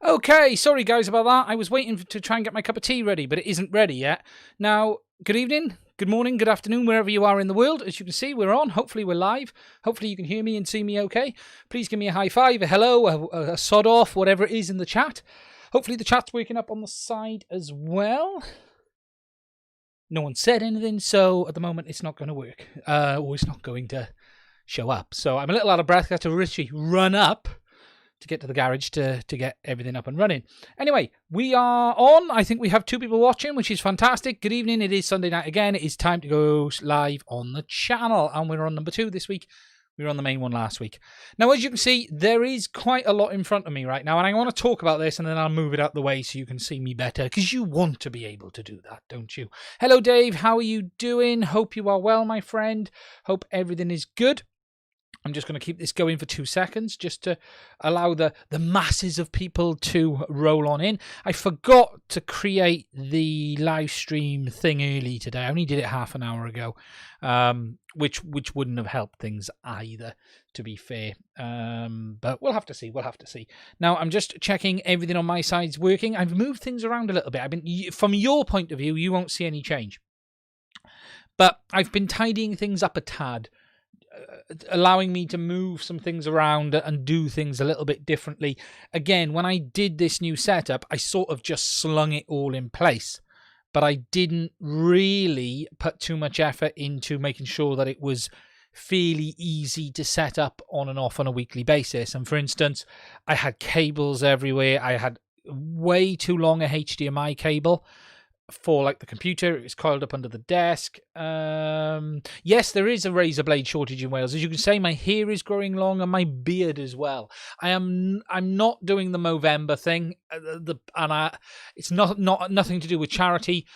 Okay, sorry guys about that. I was waiting to try and get my cup of tea ready, but it isn't ready yet. Now, good evening, good morning, good afternoon, wherever you are in the world. As you can see, we're on. Hopefully we're live. Hopefully you can hear me and see me okay. Please give me a high five, a hello, a sod off, whatever it is in the chat. Hopefully the chat's waking up on the side as well. No one said anything, so at the moment it's not going to work. Or it's not going to show up. So I'm a little out of breath. I have to literally run up to get to the garage to get everything up and running. Anyway, we are on. I think we have 2 people watching, which is fantastic. Good evening. It is Sunday night again. It is time to go live on the channel, and we're on number 2 this week. We were on the main one last week. Now, as you can see, there is quite a lot in front of me right now, and I want to talk about this, and then I'll move it out the way so you can see me better, because you want to be able to do that, don't you? Hello, Dave. How are you doing? Hope you are well, my friend. Hope everything is good. I'm just going to keep this going for 2 seconds just to allow the masses of people to roll on in. I forgot to create the live stream thing early today. I only did it half an hour ago, which wouldn't have helped things either, to be fair. But we'll have to see. We'll have to see. Now, I'm just checking everything on my side's working. I've moved things around a little bit. From your point of view, you won't see any change. But I've been tidying things up a tad, allowing me to move some things around and do things a little bit differently. Again, when I did this new setup, I sort of just slung it all in place, but I didn't really put too much effort into making sure that it was fairly easy to set up on and off on a weekly basis. And for instance, I had cables everywhere. I had way too long a HDMI cable for like the computer. It was coiled up under the desk. Yes, there is a razor blade shortage in Wales. As you can say, my hair is growing long and my beard as well. I'm not doing the Movember thing, it's nothing to do with charity.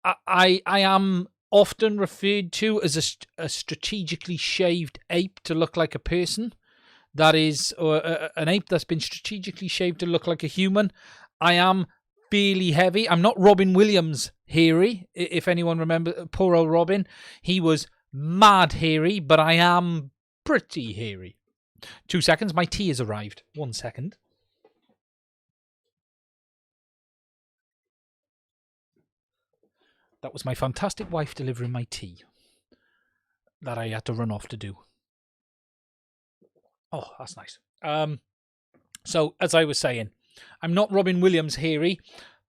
I am often referred to as a strategically shaved ape to look like a person. That is, an ape that's been strategically shaved to look like a human. I am fairly heavy. I'm not Robin Williams hairy, if anyone remembers. Poor old Robin. He was mad hairy, but I am pretty hairy. 2 seconds. My tea has arrived. 1 second. That was my fantastic wife delivering my tea that I had to run off to do. Oh, that's nice. So, as I was saying, I'm not Robin Williams hairy,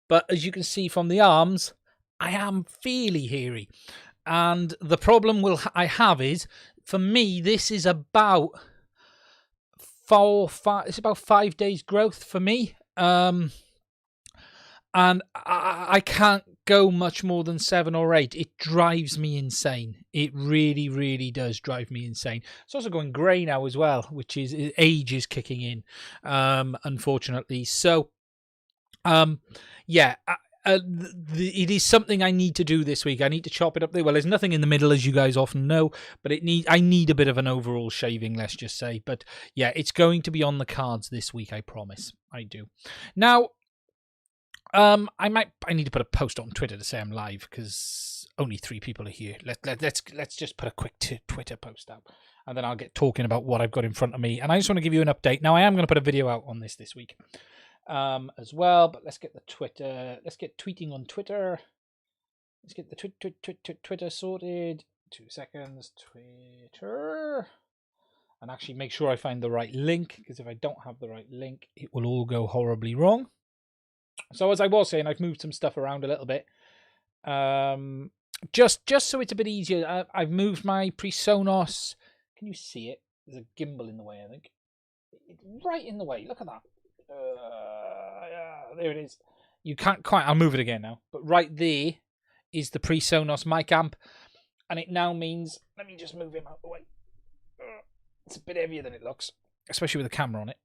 but as you can see from the arms, I am fairly hairy. And the problem I have is, for me, this is about 5 days growth for me. And I can't go much more than 7 or 8. It drives me insane. It really, really does drive me insane. It's also going grey now as well, which is age is kicking in, unfortunately. So, yeah, it is something I need to do this week. I need to chop it up there. Well, there's nothing in the middle, as you guys often know, but I need a bit of an overall shaving, let's just say. But yeah, it's going to be on the cards this week, I promise. I do. Now, I need to put a post on Twitter to say I'm live, because only 3 people are here. Let's just put a quick Twitter post out, and then I'll get talking about what I've got in front of me. And I just want to give you an update. Now, I am going to put a video out on this week, as well. But let's get the Twitter. Let's get tweeting on Twitter. Let's get the Twitter sorted. 2 seconds. Twitter. And actually make sure I find the right link, because if I don't have the right link, it will all go horribly wrong. So as I was saying, I've moved some stuff around a little bit. Just so it's a bit easier, I've moved my PreSonus. Can you see it? There's a gimbal in the way, I think. It's right in the way. Look at that. Yeah, there it is. You can't quite. I'll move it again now. But right there is the PreSonus mic amp. And it now means... Let me just move him out of the way. It's a bit heavier than it looks, especially with the camera on it.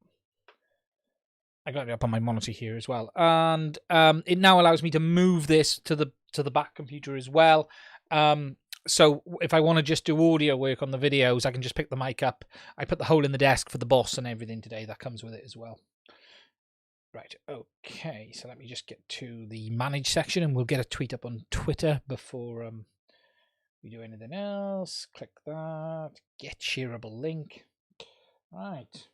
I got it up on my monitor here as well, and it now allows me to move this to the back computer as well. So if I want to just do audio work on the videos, I can just pick the mic up. I put the hole in the desk for the boss and everything today. That comes with it as well. Right, okay, so let me just get to the manage section, and we'll get a tweet up on Twitter before we do anything else. Click that. Get shareable link. Right.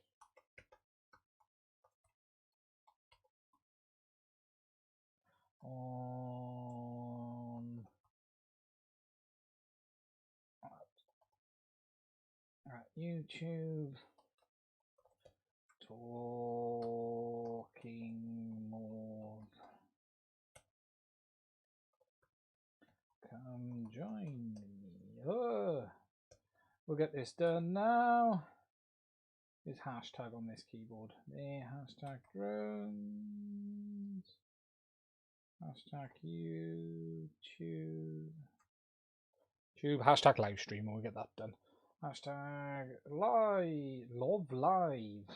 on YouTube. Talking more. Come join me. Oh, we'll get this done now. There's hashtag on this keyboard. There, hashtag drones. Hashtag YouTube. Hashtag live stream. We'll get that done. Hashtag love live.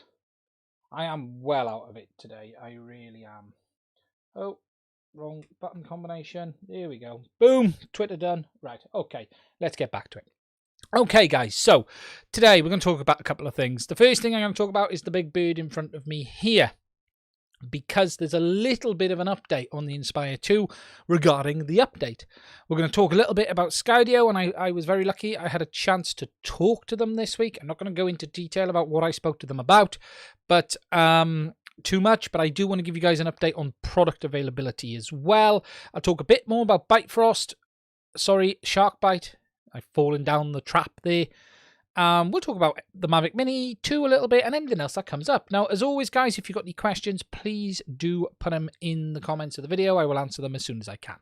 I am well out of it today. I really am. Oh, wrong button combination. There we go. Boom. Twitter done. Right. Okay. Let's get back to it. Okay, guys. So today we're going to talk about a couple of things. The first thing I'm going to talk about is the big bird in front of me here, because there's a little bit of an update on the Inspire 2 regarding the update. We're going to talk a little bit about Skydio, and I was very lucky. I had a chance to talk to them this week. I'm not going to go into detail about what I spoke to them about, but too much, but I do want to give you guys an update on product availability as well. I'll talk a bit more about shark bite. I've fallen down the trap there. We'll talk about the Mavic Mini 2 a little bit and anything else that comes up. Now, as always, guys, if you've got any questions, please do put them in the comments of the video. I will answer them as soon as I can.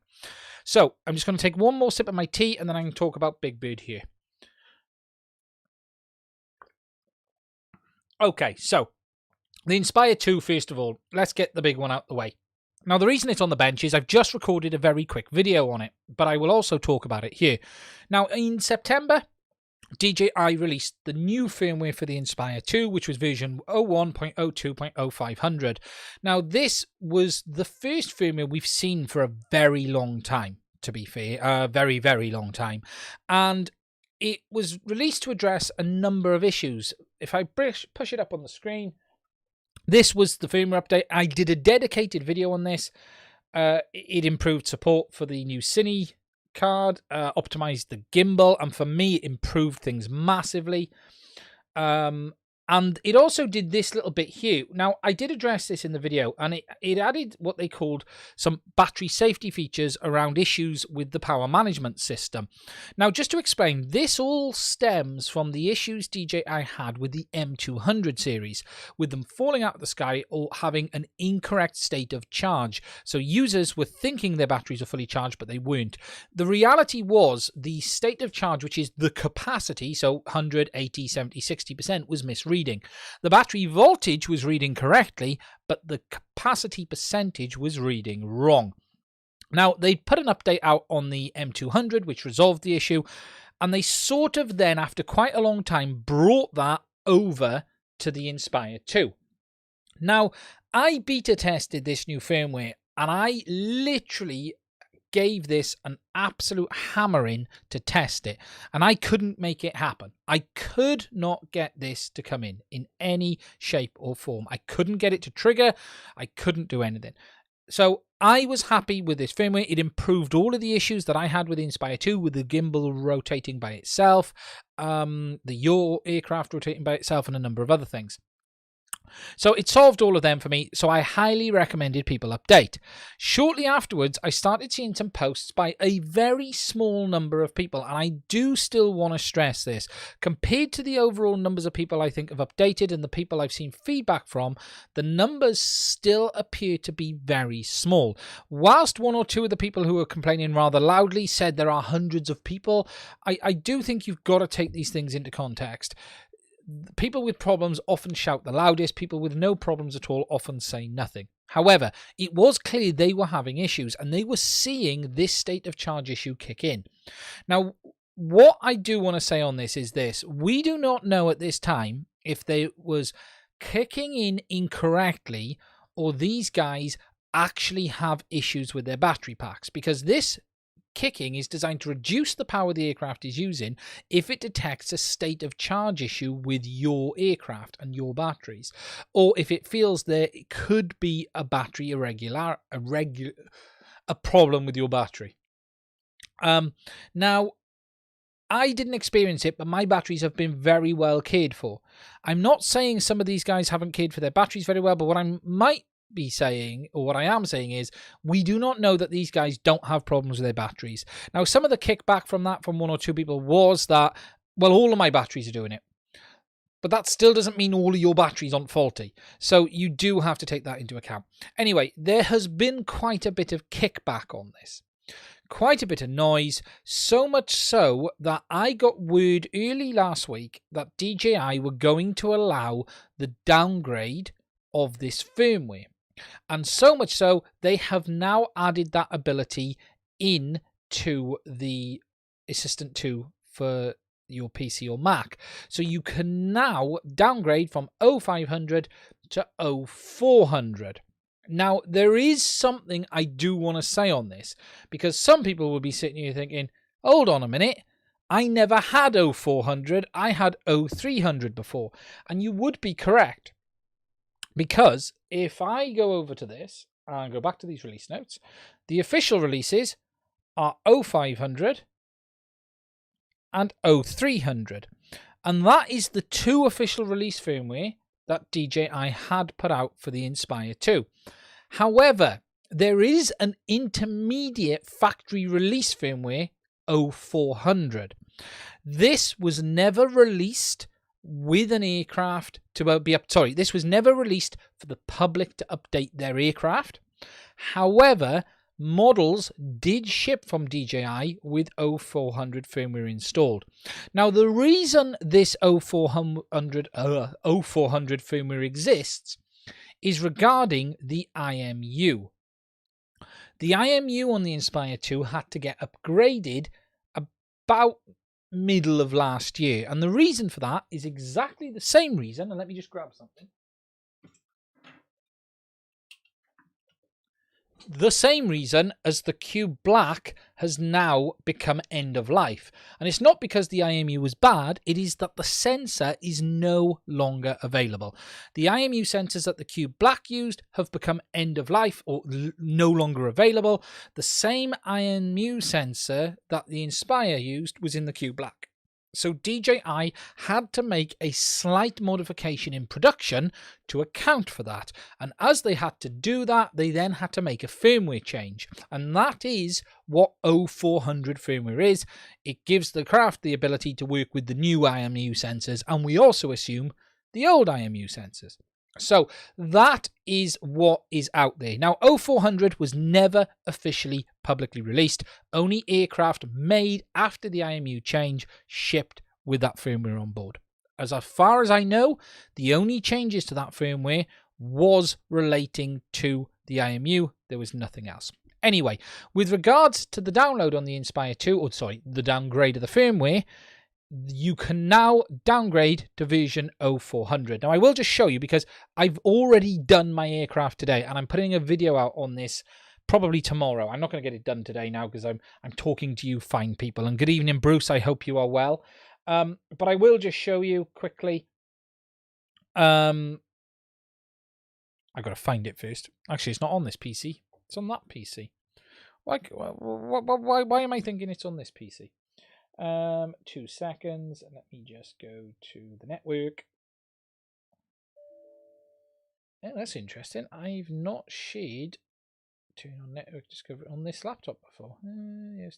So I'm just going to take one more sip of my tea and then I can talk about Big Bird here. Okay, so the Inspire 2, first of all, let's get the big one out the way. Now, the reason it's on the bench is I've just recorded a very quick video on it, but I will also talk about it here. Now, in September, DJI released the new firmware for the Inspire 2, which was version 01.02.0500. Now, this was the first firmware we've seen for a very long time, to be fair, a very, very long time. And it was released to address a number of issues. If I push it up on the screen, this was the firmware update. I did a dedicated video on this. It improved support for the new Cine card, optimized the gimbal, and for me, it improved things massively. And it also did this little bit here. Now, I did address this in the video, and it added what they called some battery safety features around issues with the power management system. Now, just to explain, this all stems from the issues DJI had with the M200 series, with them falling out of the sky or having an incorrect state of charge. So users were thinking their batteries were fully charged, but they weren't. The reality was the state of charge, which is the capacity, so 100, 80, 70, 60%, was misreading. The battery voltage was reading correctly, but the capacity percentage was reading wrong. Now, they put an update out on the M200, which resolved the issue, and they sort of then, after quite a long time, brought that over to the Inspire 2. Now, I beta tested this new firmware, and I literally gave this an absolute hammering to test it, and I couldn't make it happen. I could not get this to come in any shape or form. I couldn't get it to trigger. I couldn't do anything. So I was happy with this firmware. It improved all of the issues that I had with the Inspire 2, with the gimbal rotating by itself, your aircraft rotating by itself, and a number of other things. So it solved all of them for me, so I highly recommended people update. Shortly afterwards, I started seeing some posts by a very small number of people, and I do still want to stress this. Compared to the overall numbers of people I think have updated and the people I've seen feedback from, the numbers still appear to be very small. Whilst one or two of the people who were complaining rather loudly said there are hundreds of people, I do think you've got to take these things into context. People with problems often shout the loudest. People with no problems at all often say nothing. However, it was clear they were having issues and they were seeing this state of charge issue kick in. Now, what I do want to say on this is this. We do not know at this time if they was kicking in incorrectly or these guys actually have issues with their battery packs, because this kicking is designed to reduce the power the aircraft is using if it detects a state of charge issue with your aircraft and your batteries, or if it feels there could be a battery a problem with your battery. Now, I didn't experience it, but my batteries have been very well cared for. I'm not saying some of these guys haven't cared for their batteries very well, but what I might be saying, or what I am saying is, we do not know that these guys don't have problems with their batteries. Now, some of the kickback from that from one or two people was that, well, all of my batteries are doing it. But that still doesn't mean all of your batteries aren't faulty. So you do have to take that into account. Anyway, there has been quite a bit of kickback on this. Quite a bit of noise, so much so that I got word early last week that DJI were going to allow the downgrade of this firmware. And so much so, they have now added that ability into the Assistant 2 for your PC or Mac. So you can now downgrade from 0500 to 0400. Now, there is something I do want to say on this, because some people will be sitting here thinking, hold on a minute, I never had 0400, I had 0300 before. And you would be correct, because if I go over to this and go back to these release notes, the official releases are 0500 and 0300. And that is the two official release firmware that DJI had put out for the Inspire 2. However, there is an intermediate factory release firmware, 0400. This was never released with an aircraft to be up. Sorry, this was never released for the public to update their aircraft. However, models did ship from DJI with 0400 firmware installed. Now, the reason this 0400 firmware exists is regarding the IMU. The IMU on the Inspire 2 had to get upgraded about middle of last year. And the reason for that is exactly the same reason. And let me just grab something. The same reason as the Cube Black has now become end of life. And it's not because the IMU was bad, it is that the sensor is no longer available. The IMU sensors that the Cube Black used have become end of life or no longer available. The same IMU sensor that the Inspire used was in the Cube Black. So DJI had to make a slight modification in production to account for that. And as they had to do that, they then had to make a firmware change. And that is what 0400 firmware is. It gives the craft the ability to work with the new IMU sensors, and we also assume the old IMU sensors. So that is what is out there. Now, 0400 was never officially publicly released. Only aircraft made after the IMU change shipped with that firmware on board. As far as I know, the only changes to that firmware was relating to the IMU. There was nothing else. Anyway, with regards to the download on the Inspire 2, the downgrade of the firmware, you can now downgrade to version 0400. Now, I will just show you because I've already done my aircraft today, and I'm putting a video out on this probably tomorrow. I'm not going to get it done today now because I'm talking to you fine people. And good evening, Bruce. I hope you are well. But I will just show you quickly. I've got to find it first. Actually, it's not on this PC. It's on that PC. Why am I thinking it's on this PC? 2 seconds, and let me just go to the network. Yeah, that's interesting. I've not shared turn on network discovery on this laptop before. Yes,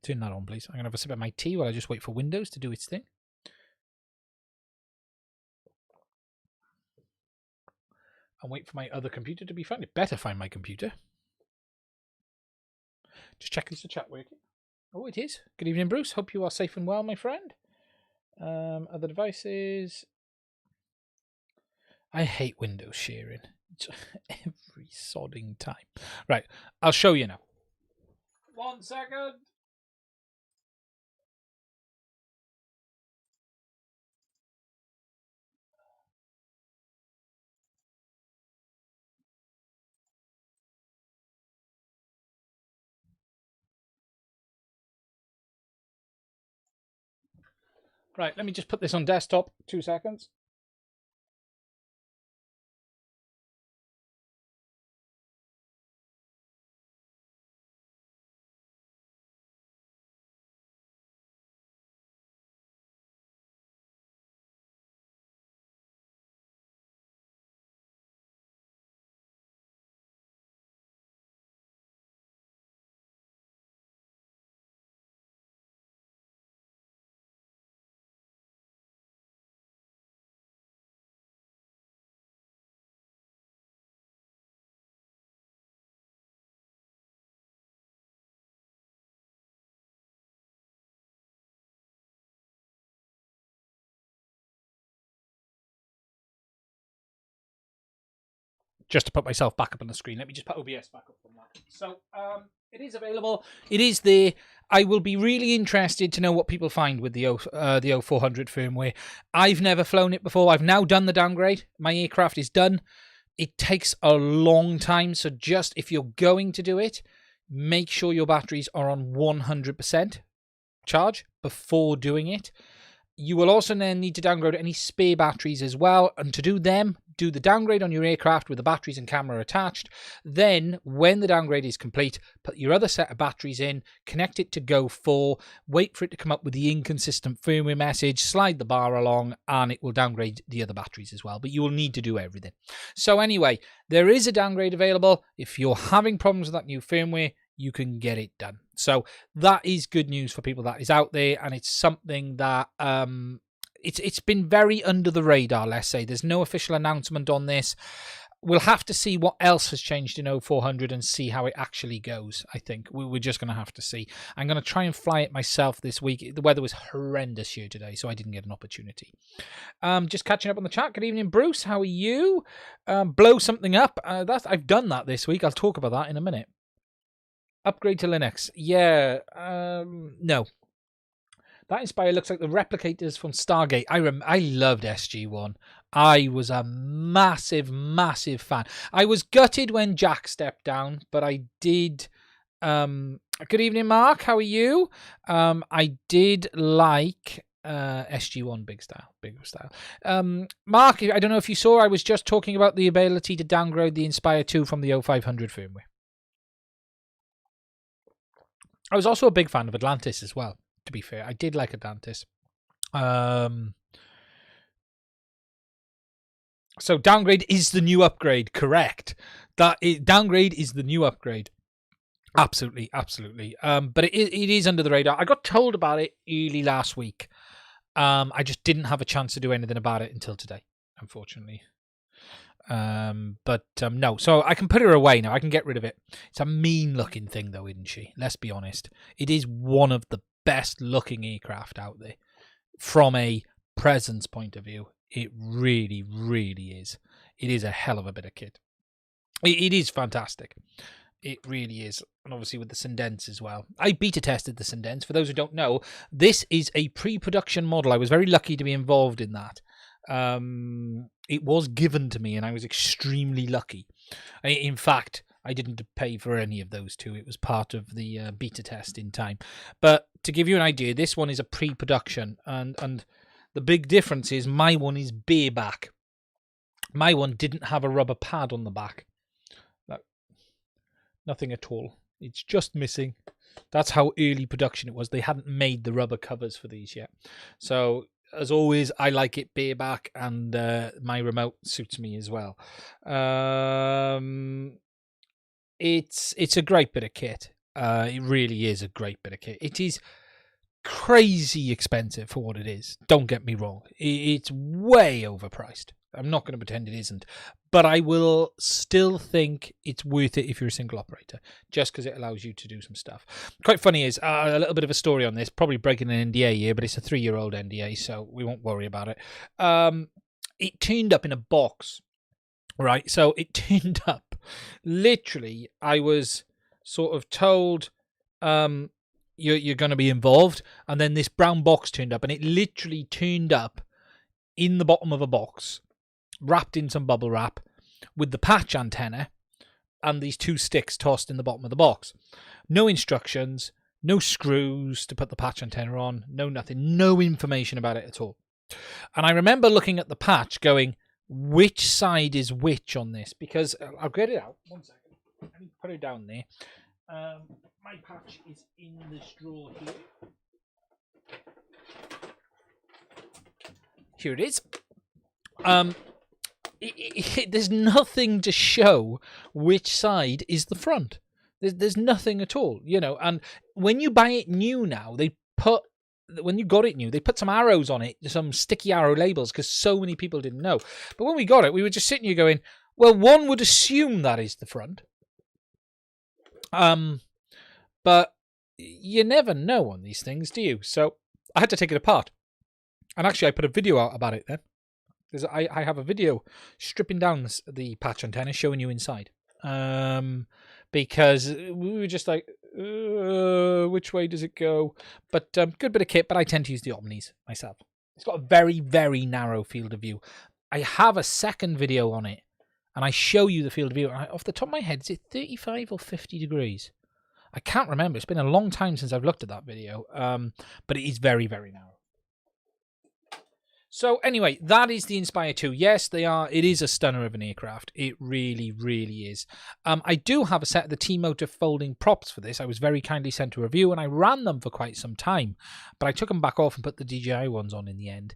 turn that on, please. I'm gonna have a sip of my tea while I just wait for Windows to do its thing. And wait for my other computer to be found. It better find my computer. Just check is the chat working. Oh, it is. Good evening, Bruce. Hope you are safe and well, my friend. Other devices. I hate Windows sharing. It's every sodding time. Right, I'll show you now. 1 second. Right, let me just put this on desktop. 2 seconds. just to put myself back up on the screen. Let me just put OBS back up from that. So it is available. It is there. I will be really interested to know what people find with the 0400 firmware. I've never flown it before. I've now done the downgrade. My aircraft is done. It takes a long time, so just if you're going to do it, make sure your batteries are on 100% charge before doing it. You will also then need to downgrade any spare batteries as well, and to do them, do the downgrade on your aircraft with the batteries and camera attached. Then, when the downgrade is complete, put your other set of batteries in, connect it to Go 4, wait for it to come up with the inconsistent firmware message, slide the bar along, and it will downgrade the other batteries as well. But you will need to do everything. So anyway, there is a downgrade available. If you're having problems with that new firmware, you can get it done. So that is good news for people that is out there, and it's something that it's been very under the radar, let's say. There's no official announcement on this. We'll have to see what else has changed in 0400 and see how it actually goes, I think. We're just going to have to see. I'm going to try and fly it myself this week. The weather was horrendous here today, so I didn't get an opportunity. Just catching up on the chat. Good evening, Bruce. How are you? Blow something up. I've done that this week. I'll talk about that in a minute. Upgrade to Linux. Yeah, no. That Inspire looks like the replicators from Stargate. I loved SG-1. I was a massive, massive fan. I was gutted when Jack stepped down, but I did... good evening, Mark. How are you? I did like SG-1 big style. Mark, I don't know if you saw, I was just talking about the ability to downgrade the Inspire 2 from the 0500 firmware. I was also a big fan of Atlantis as well, to be fair. I did like Atlantis. So downgrade is the new upgrade, correct. Downgrade is the new upgrade. Absolutely, absolutely. But it is under the radar. I got told about it early last week. I just didn't have a chance to do anything about it until today, unfortunately. No, so I can put her away now. I can get rid of it. It's a mean looking thing though, isn't she? Let's be honest. It is one of the best looking aircraft out there from a presence point of view. It really, really is. It is a hell of a bit of kit. It is fantastic. It really is. And obviously with the Sundance as well. I beta tested the Sundance. For those who don't know, this is a pre-production model. I was very lucky to be involved in that. It was given to me and I was extremely lucky. In fact, I didn't pay for any of those two. It was part of the beta test in time. But to give you an idea, this one is a pre-production, and the big difference is my one is bareback. My one didn't have a rubber pad on the back. Nothing at all. It's just missing. That's how early production it was. They hadn't made the rubber covers for these yet. So as always, I like it bareback, and my remote suits me as well. It's a great bit of kit. It really is a great bit of kit. It is crazy expensive for what it is. Don't get me wrong. It's way overpriced. I'm not going to pretend it isn't. But I will still think it's worth it if you're a single operator, just because it allows you to do some stuff. Quite funny is a little bit of a story on this, probably breaking an NDA here, but it's a 3-year-old NDA, so we won't worry about it. It turned up in a box, right? So it turned up. Literally, I was sort of told, you're going to be involved, and then this brown box turned up, and it literally turned up in the bottom of a box, wrapped in some bubble wrap, with the patch antenna and these 2 sticks tossed in the bottom of the box. No instructions, no screws to put the patch antenna on, no nothing, no information about it at all. And I remember looking at the patch going, which side is which on this? Because I'll get it out. 1 second. I need to put it down there. My patch is in this drawer here. Here it is. There's nothing to show which side is the front. There's nothing at all, you know. And when you buy it new now, when you got it new, they put some arrows on it, some sticky arrow labels, because so many people didn't know. But when we got it, we were just sitting here going, well, one would assume that is the front. But you never know on these things, do you? So I had to take it apart. And actually, I put a video out about it then. I have a video stripping down the patch antenna, showing you inside. Because we were just like, which way does it go? But good bit of kit, but I tend to use the Omnis myself. It's got a very, very narrow field of view. I have a second video on it, and I show you the field of view. Off the top of my head, is it 35 or 50 degrees? I can't remember. It's been a long time since I've looked at that video, but it is very, very narrow. So anyway, that is the Inspire 2. Yes, it is a stunner of an aircraft. It really, really is. I do have a set of the T-Motor folding props for this. I was very kindly sent to review, and I ran them for quite some time. But I took them back off and put the DJI ones on in the end.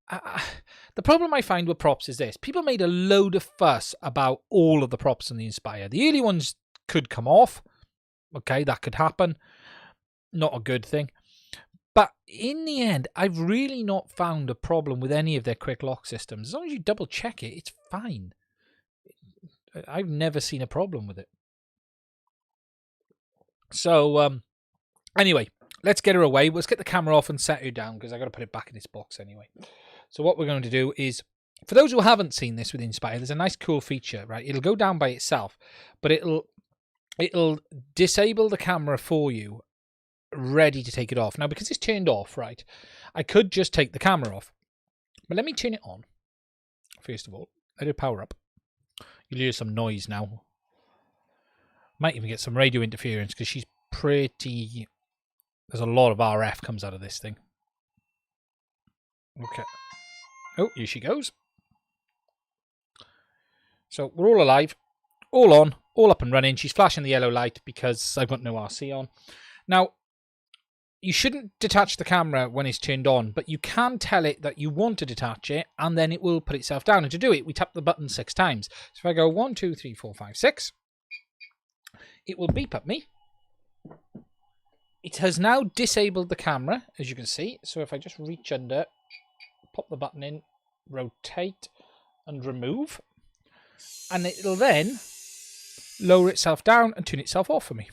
The problem I find with props is this. People made a load of fuss about all of the props in the Inspire. The early ones could come off. Okay, that could happen. Not a good thing. But in the end, I've really not found a problem with any of their quick lock systems. As long as you double check it, it's fine. I've never seen a problem with it. So, anyway, let's get her away. Let's get the camera off and set her down, because I've got to put it back in its box anyway. So what we're going to do is, for those who haven't seen this with Inspire, there's a nice cool feature, right? It'll go down by itself, but it'll disable the camera for you, ready to take it off. Now, because it's turned off, right, I could just take the camera off, but let me turn it on first of all. Let it power up. You'll hear some noise now. Might even get some radio interference, because she's pretty... There's a lot of RF comes out of this thing. Okay. Oh, here she goes. So we're all alive, all on, all up and running. She's flashing the yellow light because I've got no RC on. Now, you shouldn't detach the camera when it's turned on, but you can tell it that you want to detach it, and then it will put itself down. And to do it, we tap the button 6 times. So if I go 1, 2, 3, 4, 5, 6, it will beep at me. It has now disabled the camera, as you can see. So if I just reach under, pop the button in, rotate, and remove, and it'll then lower itself down and turn itself off for me.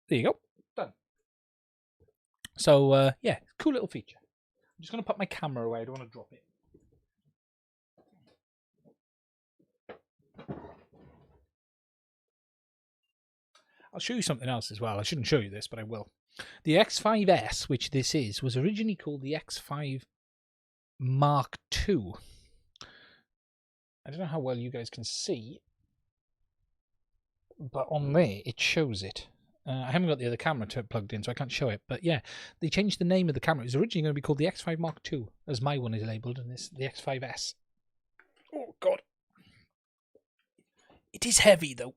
There you go. Done. So, yeah, cool little feature. I'm just going to put my camera away. I don't want to drop it. I'll show you something else as well. I shouldn't show you this, but I will. The X5S, which this is, was originally called the X5 Mark II. I don't know how well you guys can see, but on there it shows it. I haven't got the other camera plugged in, so I can't show it. But yeah, they changed the name of the camera. It was originally going to be called the X5 Mark II, as my one is labelled, and this the X5S. Oh, God. It is heavy, though.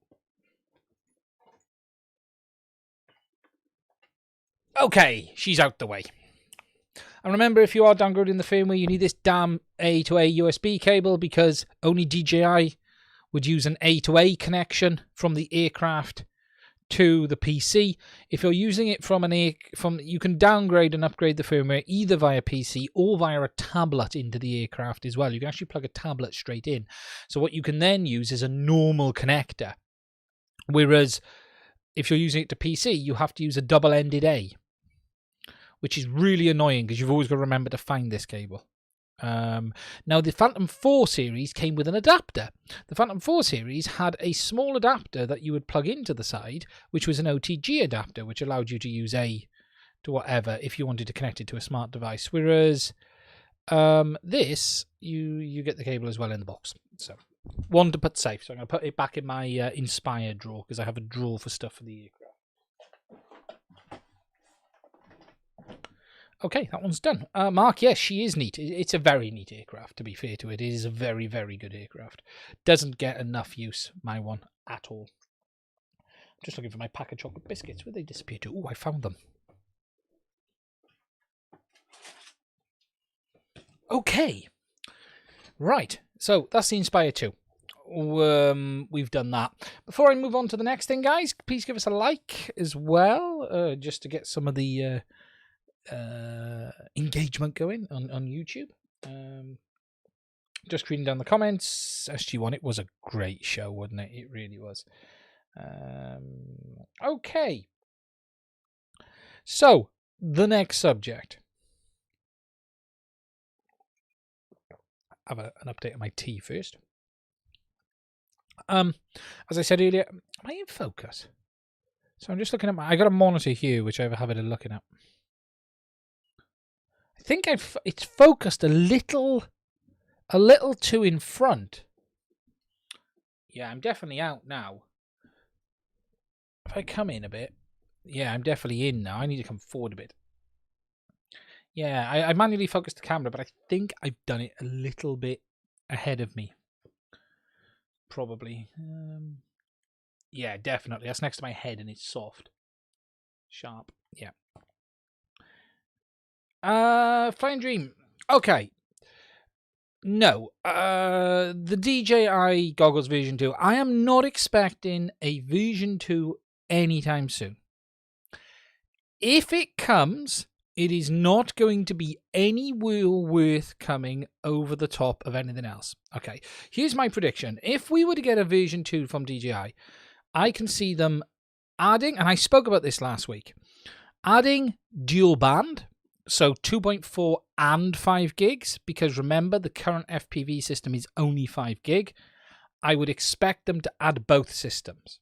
Okay, she's out the way. And remember, if you are downgrading the firmware, you need this damn A to A USB cable, because only DJI would use an A to A connection from the aircraft to the PC. If you're using it you can downgrade and upgrade the firmware either via PC or via a tablet into the aircraft as well. You can actually plug a tablet straight in. So what you can then use is a normal connector. Whereas if you're using it to PC, you have to use a double-ended A, which is really annoying because you've always got to remember to find this cable. Now, the Phantom 4 series came with an adapter. The Phantom 4 series had a small adapter that you would plug into the side, which was an OTG adapter, which allowed you to use A to whatever if you wanted to connect it to a smart device. Whereas this, you get the cable as well in the box. So, one to put safe. So I'm going to put it back in my Inspire drawer, because I have a drawer for stuff for the aircraft. Okay, that one's done. Mark, yes, she is neat. It's a very neat aircraft, to be fair to it. It is a very, very good aircraft. Doesn't get enough use, my one, at all. I'm just looking for my pack of chocolate biscuits. Where'd they disappear to? Oh, I found them. Okay. Right, so that's the Inspire 2. We've done that. Before I move on to the next thing, guys, please give us a like as well, just to get some of the... engagement going on YouTube. Just reading down the comments. SG1, it was a great show, wasn't it? It really was. Okay. So, the next subject. have an update on my tea first. As I said earlier, am I in focus? So I'm just looking at I got a monitor here, which I have a habit of looking at. I think it's focused a little too in front. Yeah, I'm definitely out now. If I come in a bit, yeah, I'm definitely in now. I need to come forward a bit. Yeah, I manually focused the camera, but I think I've done it a little bit ahead of me. Probably. Yeah, definitely. That's next to my head and it's soft. Sharp. Yeah. Flying Dream. Okay. No. The DJI goggles version 2. I am not expecting a version 2 anytime soon. If it comes, it is not going to be anywhere worth coming over the top of anything else. Okay, here's my prediction. If we were to get a version 2 from DJI, I can see them adding, and I spoke about this last week, adding dual band, so 2.4 and 5 gigs, because remember, the current FPV system is only 5 gig. I would expect them to add both systems.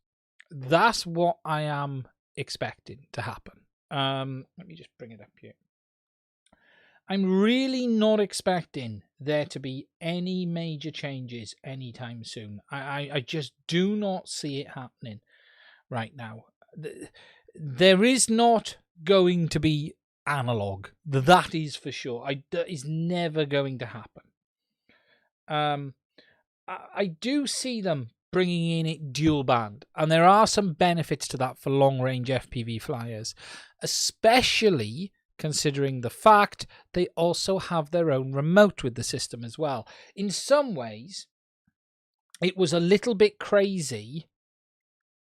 That's what I am expecting to happen. Let me just bring it up here. I'm really not expecting there to be any major changes anytime soon. I just do not see it happening right now. There is not going to be analog. That is for sure. That is never going to happen. I do see them bringing in it dual band, and there are some benefits to that for long range FPV flyers, especially considering the fact they also have their own remote with the system as well. In some ways, it was a little bit crazy,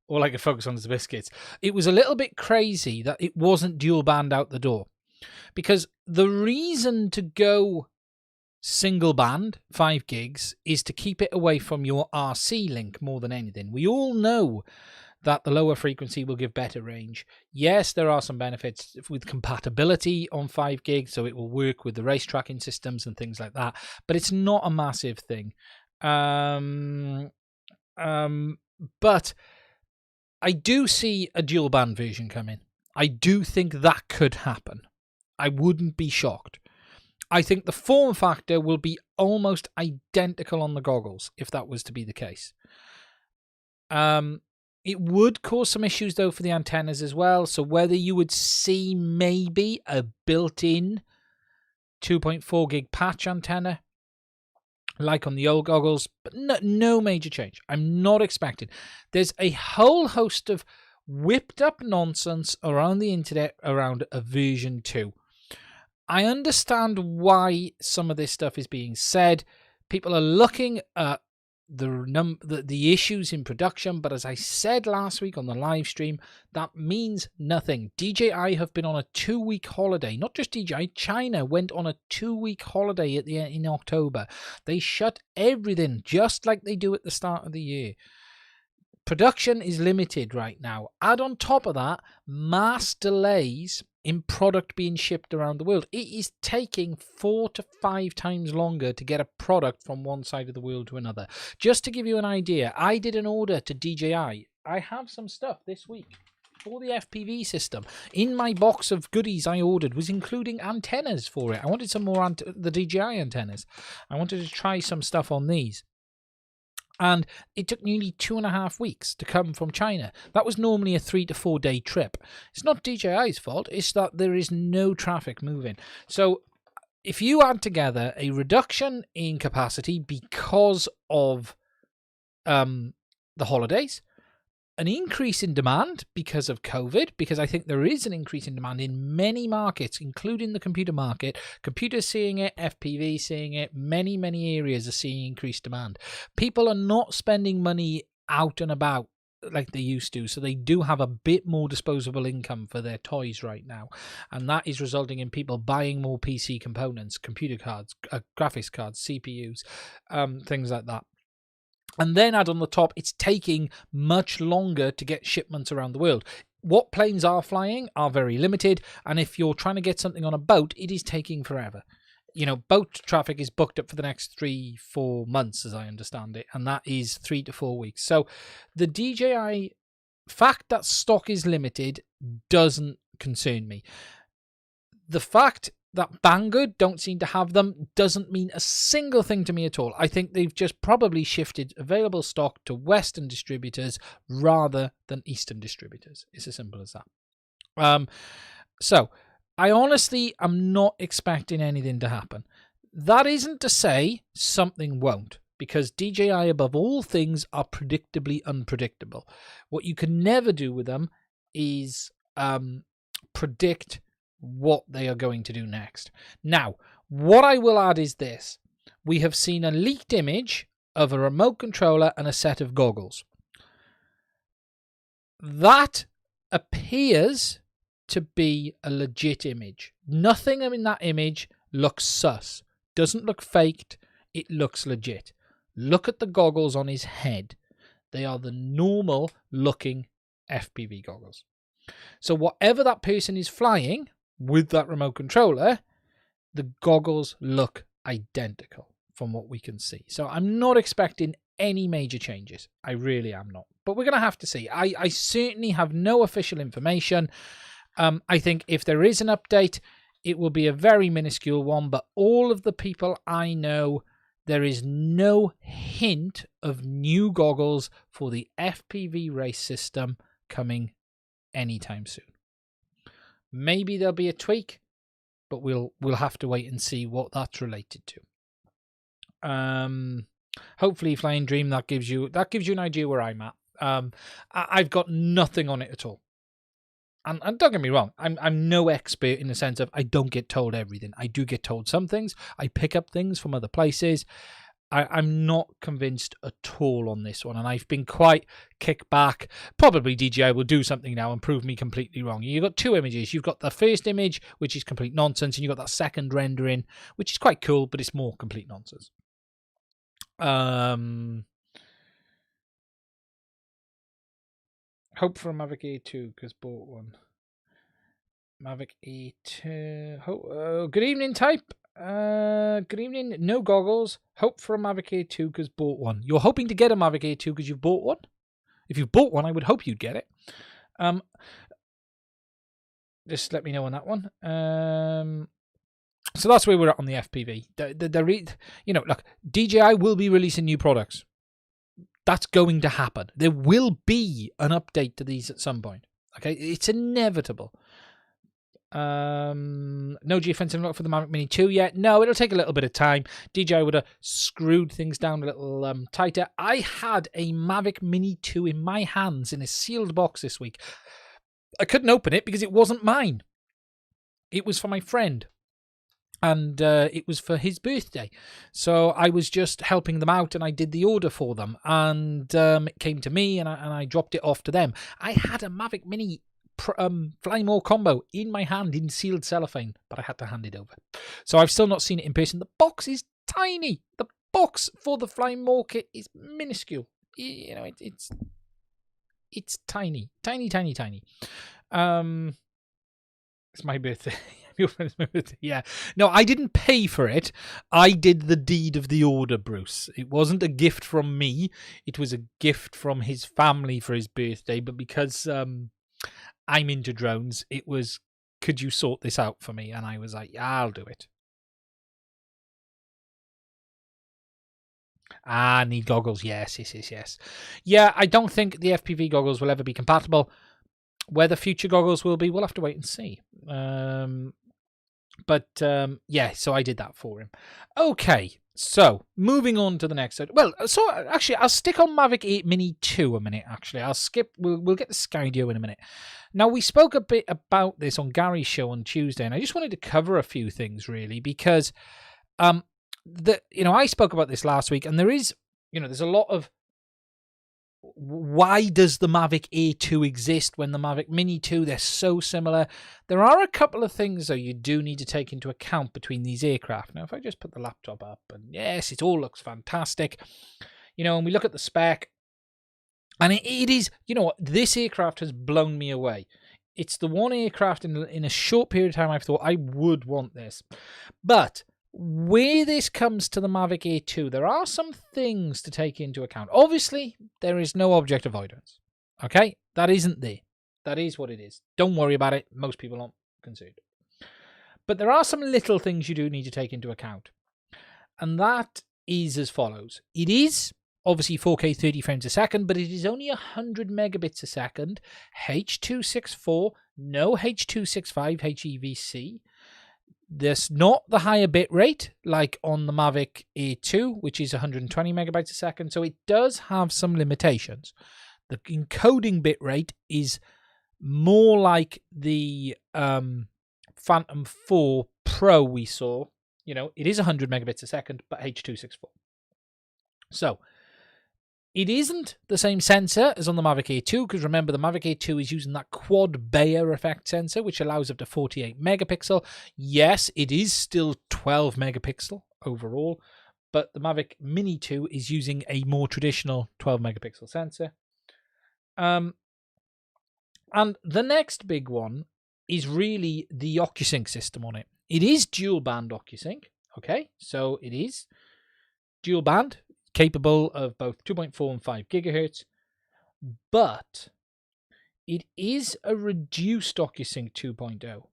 or like a focus on the biscuits, it was a little bit crazy that it wasn't dual band out the door, because the reason to go single band 5 gigs is to keep it away from your RC link more than anything. We all know that the lower frequency will give better range. Yes, there are some benefits with compatibility on 5 gigs, so it will work with the race tracking systems and things like that, but it's not a massive thing. But I do see a dual band version coming. I do think that could happen. I wouldn't be shocked. I think the form factor will be almost identical on the goggles, if that was to be the case. It would cause some issues, though, for the antennas as well. So whether you would see maybe a built-in 2.4 gig patch antenna, like on the old goggles, but no major change. I'm not expecting. There's a whole host of whipped up nonsense around the internet around a version 2. I understand why some of this stuff is being said. People are looking at the issues in production, but as I said last week on the live stream, that means nothing. DJI have been on a 2-week holiday. Not just DJI, China went on a 2-week holiday in October. They shut everything just like they do at the start of the year. Production is limited right now. Add on top of that, mass delays in product being shipped around the world. It is taking 4 to 5 times longer to get a product from one side of the world to another. Just to give you an idea, I did an order to DJI. I have some stuff this week for the FPV system. In my box of goodies I ordered was including antennas for it. I wanted some more the DJI antennas. I wanted to try some stuff on these. And it took nearly 2.5 weeks to come from China. That was normally a 3 to 4 day trip. It's not DJI's fault, it's that there is no traffic moving. So if you add together a reduction in capacity because of the holidays, an increase in demand because of COVID, because I think there is an increase in demand in many markets, including the computer market. Computers seeing it, FPV seeing it, many areas are seeing increased demand. People are not spending money out and about like they used to, so they do have a bit more disposable income for their toys right now, and that is resulting in people buying more PC components, computer cards, graphics cards, CPUs, things like that. And then add on the top, it's taking much longer to get shipments around the world. What planes are flying are very limited, and if you're trying to get something on a boat, it is taking forever. you know, boat traffic is booked up for the next 3-4 months, as I understand it, and that is 3 to 4 weeks. So the DJI fact that stock is limited doesn't concern me. The fact that Banggood don't seem to have them doesn't mean a single thing to me at all. I think they've just probably shifted available stock to Western distributors rather than Eastern distributors. It's as simple as that. So I honestly am not expecting anything to happen. That isn't to say something won't, because DJI, above all things, are predictably unpredictable. What you can never do with them is predict what they are going to do next. Now, what I will add is this. We have seen a leaked image of a remote controller and a set of goggles. That appears to be a legit image. Nothing in that image looks sus. Doesn't look faked. It looks legit. Look at the goggles on his head. They are the normal looking FPV goggles. So whatever that person is flying with that remote controller, the goggles look identical from what we can see. So I'm not expecting any major changes. I really am not. But we're going to have to see. I certainly have no official information. I think if there is an update, it will be a very minuscule one. But all of the people I know, there is no hint of new goggles for the FPV race system coming anytime soon. Maybe there'll be a tweak, but we'll have to wait and see what that's related to. Hopefully, Flying Dream, that gives you an idea where I'm at. I've got nothing on it at all. And don't get me wrong, I'm no expert in the sense of I don't get told everything. I do get told some things. I pick up things from other places. I'm not convinced at all on this one, and I've been quite kicked back. Probably DJI will do something now and prove me completely wrong. You've got two images. You've got the first image, which is complete nonsense, and you've got that second rendering, which is quite cool, but it's more complete nonsense. Hope for a Mavic Air 2 because bought one. Mavic Air 2. Good evening, Type. Good evening. No goggles. Hope for a Mavic Air 2 because bought one. You're hoping to get a Mavic Air 2 because you've bought one? If you've bought one, I would hope you'd get it. Just let me know on that one. So that's where we're at on the FPV. Look, DJI will be releasing new products. That's going to happen. There will be an update to these at some point. Okay, it's inevitable. No geofencing lock for the Mavic Mini 2 yet. No, it'll take a little bit of time. DJI would have screwed things down a little tighter. I had a Mavic Mini 2 in my hands in a sealed box this week. I couldn't open it because it wasn't mine. It was for my friend. And it was for his birthday. So I was just helping them out and I did the order for them. And it came to me and I dropped it off to them. I had a Mavic Mini Fly More combo in my hand in sealed cellophane, but I had to hand it over. So I've still not seen it in person. The box is tiny. The box for the Fly More kit is minuscule. You know, it's tiny. Tiny. It's my birthday. Yeah. No, I didn't pay for it. I did the deed of the order, Bruce. It wasn't a gift from me. It was a gift from his family for his birthday. But because I'm into drones, it was, could you sort this out for me? And I was like, yeah, I'll do it. Need goggles. Yes. Yeah, I don't think the FPV goggles will ever be compatible. Whether future goggles will be, we'll have to wait and see. Yeah, so I did that for him. Okay, so moving on to the next side. Well, so actually, I'll stick on Mavic 8 Mini 2 a minute, actually. I'll skip, we'll get the Skydio in a minute. Now, we spoke a bit about this on Gary's show on Tuesday, and I just wanted to cover a few things, really, because, I spoke about this last week, and there is, there's a lot of, why does the Mavic Air 2 exist when the Mavic Mini 2, they're so similar? There are a couple of things, though, you do need to take into account between these aircraft. Now, if I just put the laptop up, and yes, it all looks fantastic. And we look at the spec, and it is, this aircraft has blown me away. It's the one aircraft in a short period of time I've thought I would want this. But where this comes to the Mavic Air 2, there are some things to take into account. Obviously, there is no object avoidance. Okay? That isn't there. That is what it is. Don't worry about it. Most people aren't concerned. But there are some little things you do need to take into account. And that is as follows. It is obviously 4K 30 frames a second, but it is only 100 megabits a second. H.264, no H.265 HEVC. There's not the higher bit rate like on the Mavic Air 2, which is 120 megabytes a second. So it does have some limitations. The encoding bit rate is more like the Phantom 4 Pro we saw. You know, it is 100 megabits a second, but H.264. So it isn't the same sensor as on the Mavic Air 2, because remember, the Mavic Air 2 is using that quad Bayer effect sensor, which allows up to 48 megapixel. Yes, it is still 12 megapixel overall, but the Mavic Mini 2 is using a more traditional 12 megapixel sensor. And the next big one is really the OcuSync system on it. It is dual band OcuSync, okay? So it is dual band, capable of both 2.4 and 5 gigahertz, but it is a reduced OcuSync 2.0.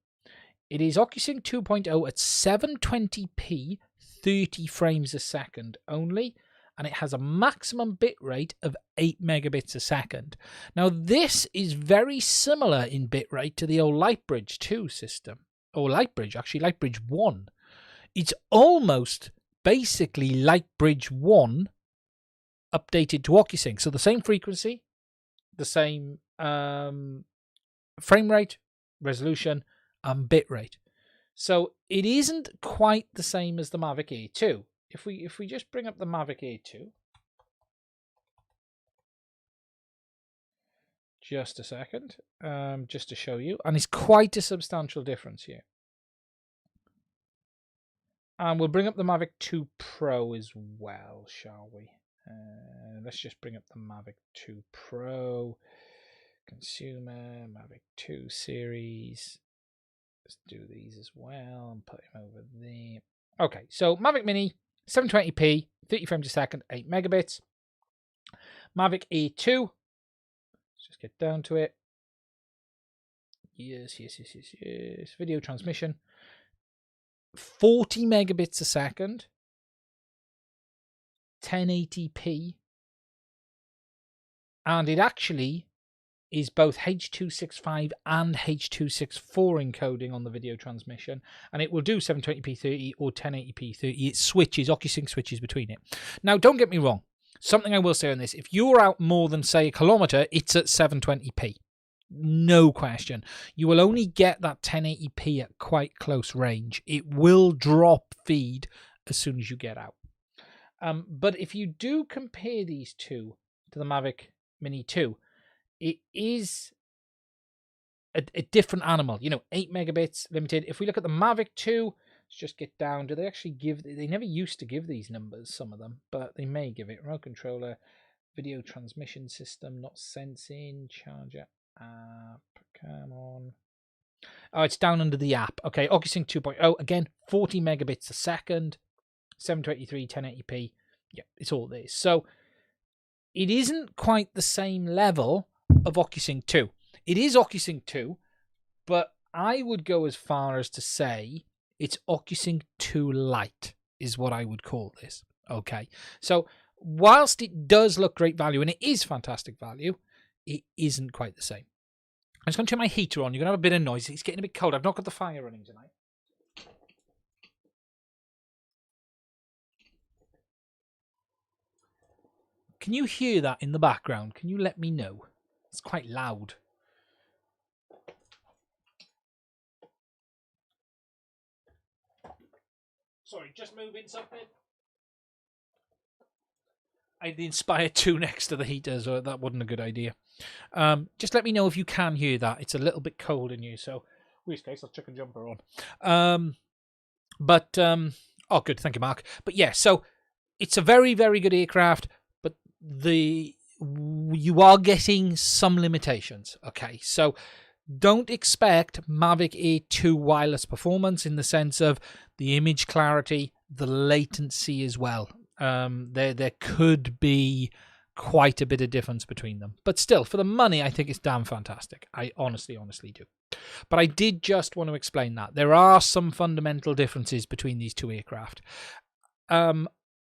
It is OcuSync 2.0 at 720p, 30 frames a second only, and it has a maximum bit rate of 8 megabits a second. Now, this is very similar in bit rate to the old Lightbridge 2 system, or Lightbridge 1. It's almost basically Lightbridge 1 updated to OcuSync. So the same frequency, the same frame rate, resolution, and bit rate. So it isn't quite the same as the Mavic Air 2. If we just bring up the Mavic Air 2, just a second, just to show you, and it's quite a substantial difference here. And we'll bring up the Mavic 2 Pro as well, shall we? Let's just bring up the Mavic 2 Pro, consumer, Mavic 2 series. Let's do these as well and put him over there. Okay, so Mavic Mini, 720p, 30 frames a second, 8 megabits. Mavic Air 2, let's just get down to it. Yes. Video transmission, 40 megabits a second, 1080p, and it actually is both H.265 and H.264 encoding on the video transmission, and it will do 720p 30 or 1080p 30. It switches, OcuSync switches between it. Now, don't get me wrong. Something I will say on this, if you're out more than, say, a kilometer, it's at 720p. No question. You will only get that 1080p at quite close range. It will drop feed as soon as you get out. But if you do compare these two to the Mavic Mini 2, it is a different animal. You know, 8 megabits limited. If we look at the Mavic 2, let's just get down. Do they actually give... They never used to give these numbers, some of them, but they may give it. Remote controller, video transmission system, not sensing, charger app, come on. Oh, it's down under the app. Okay, OcuSync 2.0, again, 40 megabits a second, 723, 1080p. Yeah, it's all this. So it isn't quite the same level of OcuSync 2. It is OcuSync 2, but I would go as far as to say it's OcuSync 2 Lite is what I would call this. Okay, so whilst it does look great value, and it is fantastic value, it isn't quite the same. I'm just going to turn my heater on. You're going to have a bit of noise. It's getting a bit cold. I've not got the fire running tonight. Can you hear that in the background? Can you let me know? It's quite loud. Sorry, just moving something. I had the Inspire 2 next to the heater, so that wasn't a good idea. Just let me know if you can hear that. It's a little bit cold in here, so in which case I'll chuck a jumper on. Oh, good, thank you, Mark. But yeah, so it's a very, very good aircraft, but you are getting some limitations. Okay, so don't expect Mavic Air 2 wireless performance in the sense of the image clarity, the latency as well. There could be quite a bit of difference between them. But still, for the money, I think it's damn fantastic. I honestly do. But I did just want to explain that. There are some fundamental differences between these two aircraft.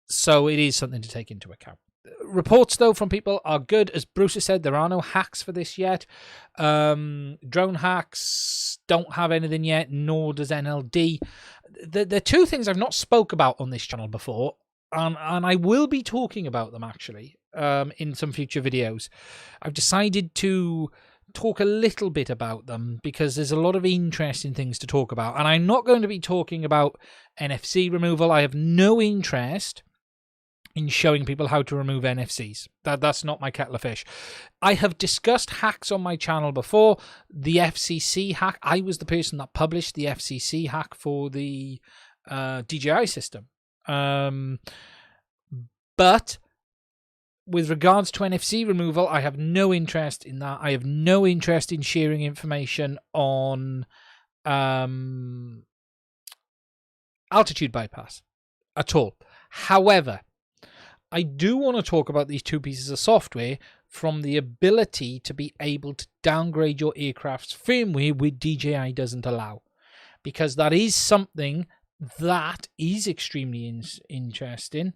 So it is something to take into account. Reports, though, from people are good. As Bruce has said, there are no hacks for this yet. Drone hacks don't have anything yet, nor does NLD. The two things I've not spoke about on this channel before, and I will be talking about them, actually, in some future videos. I've decided to talk a little bit about them because there's a lot of interesting things to talk about. And I'm not going to be talking about NFC removal. I have no interest in showing people how to remove NFCs. That's not my kettle of fish. I have discussed hacks on my channel before. The FCC hack, I was the person that published the FCC hack for the DJI system. But with regards to NFC removal, I have no interest in that. I have no interest in sharing information on altitude bypass at all. However, I do want to talk about these two pieces of software from the ability to be able to downgrade your aircraft's firmware, which DJI doesn't allow. Because that is something that is extremely interesting.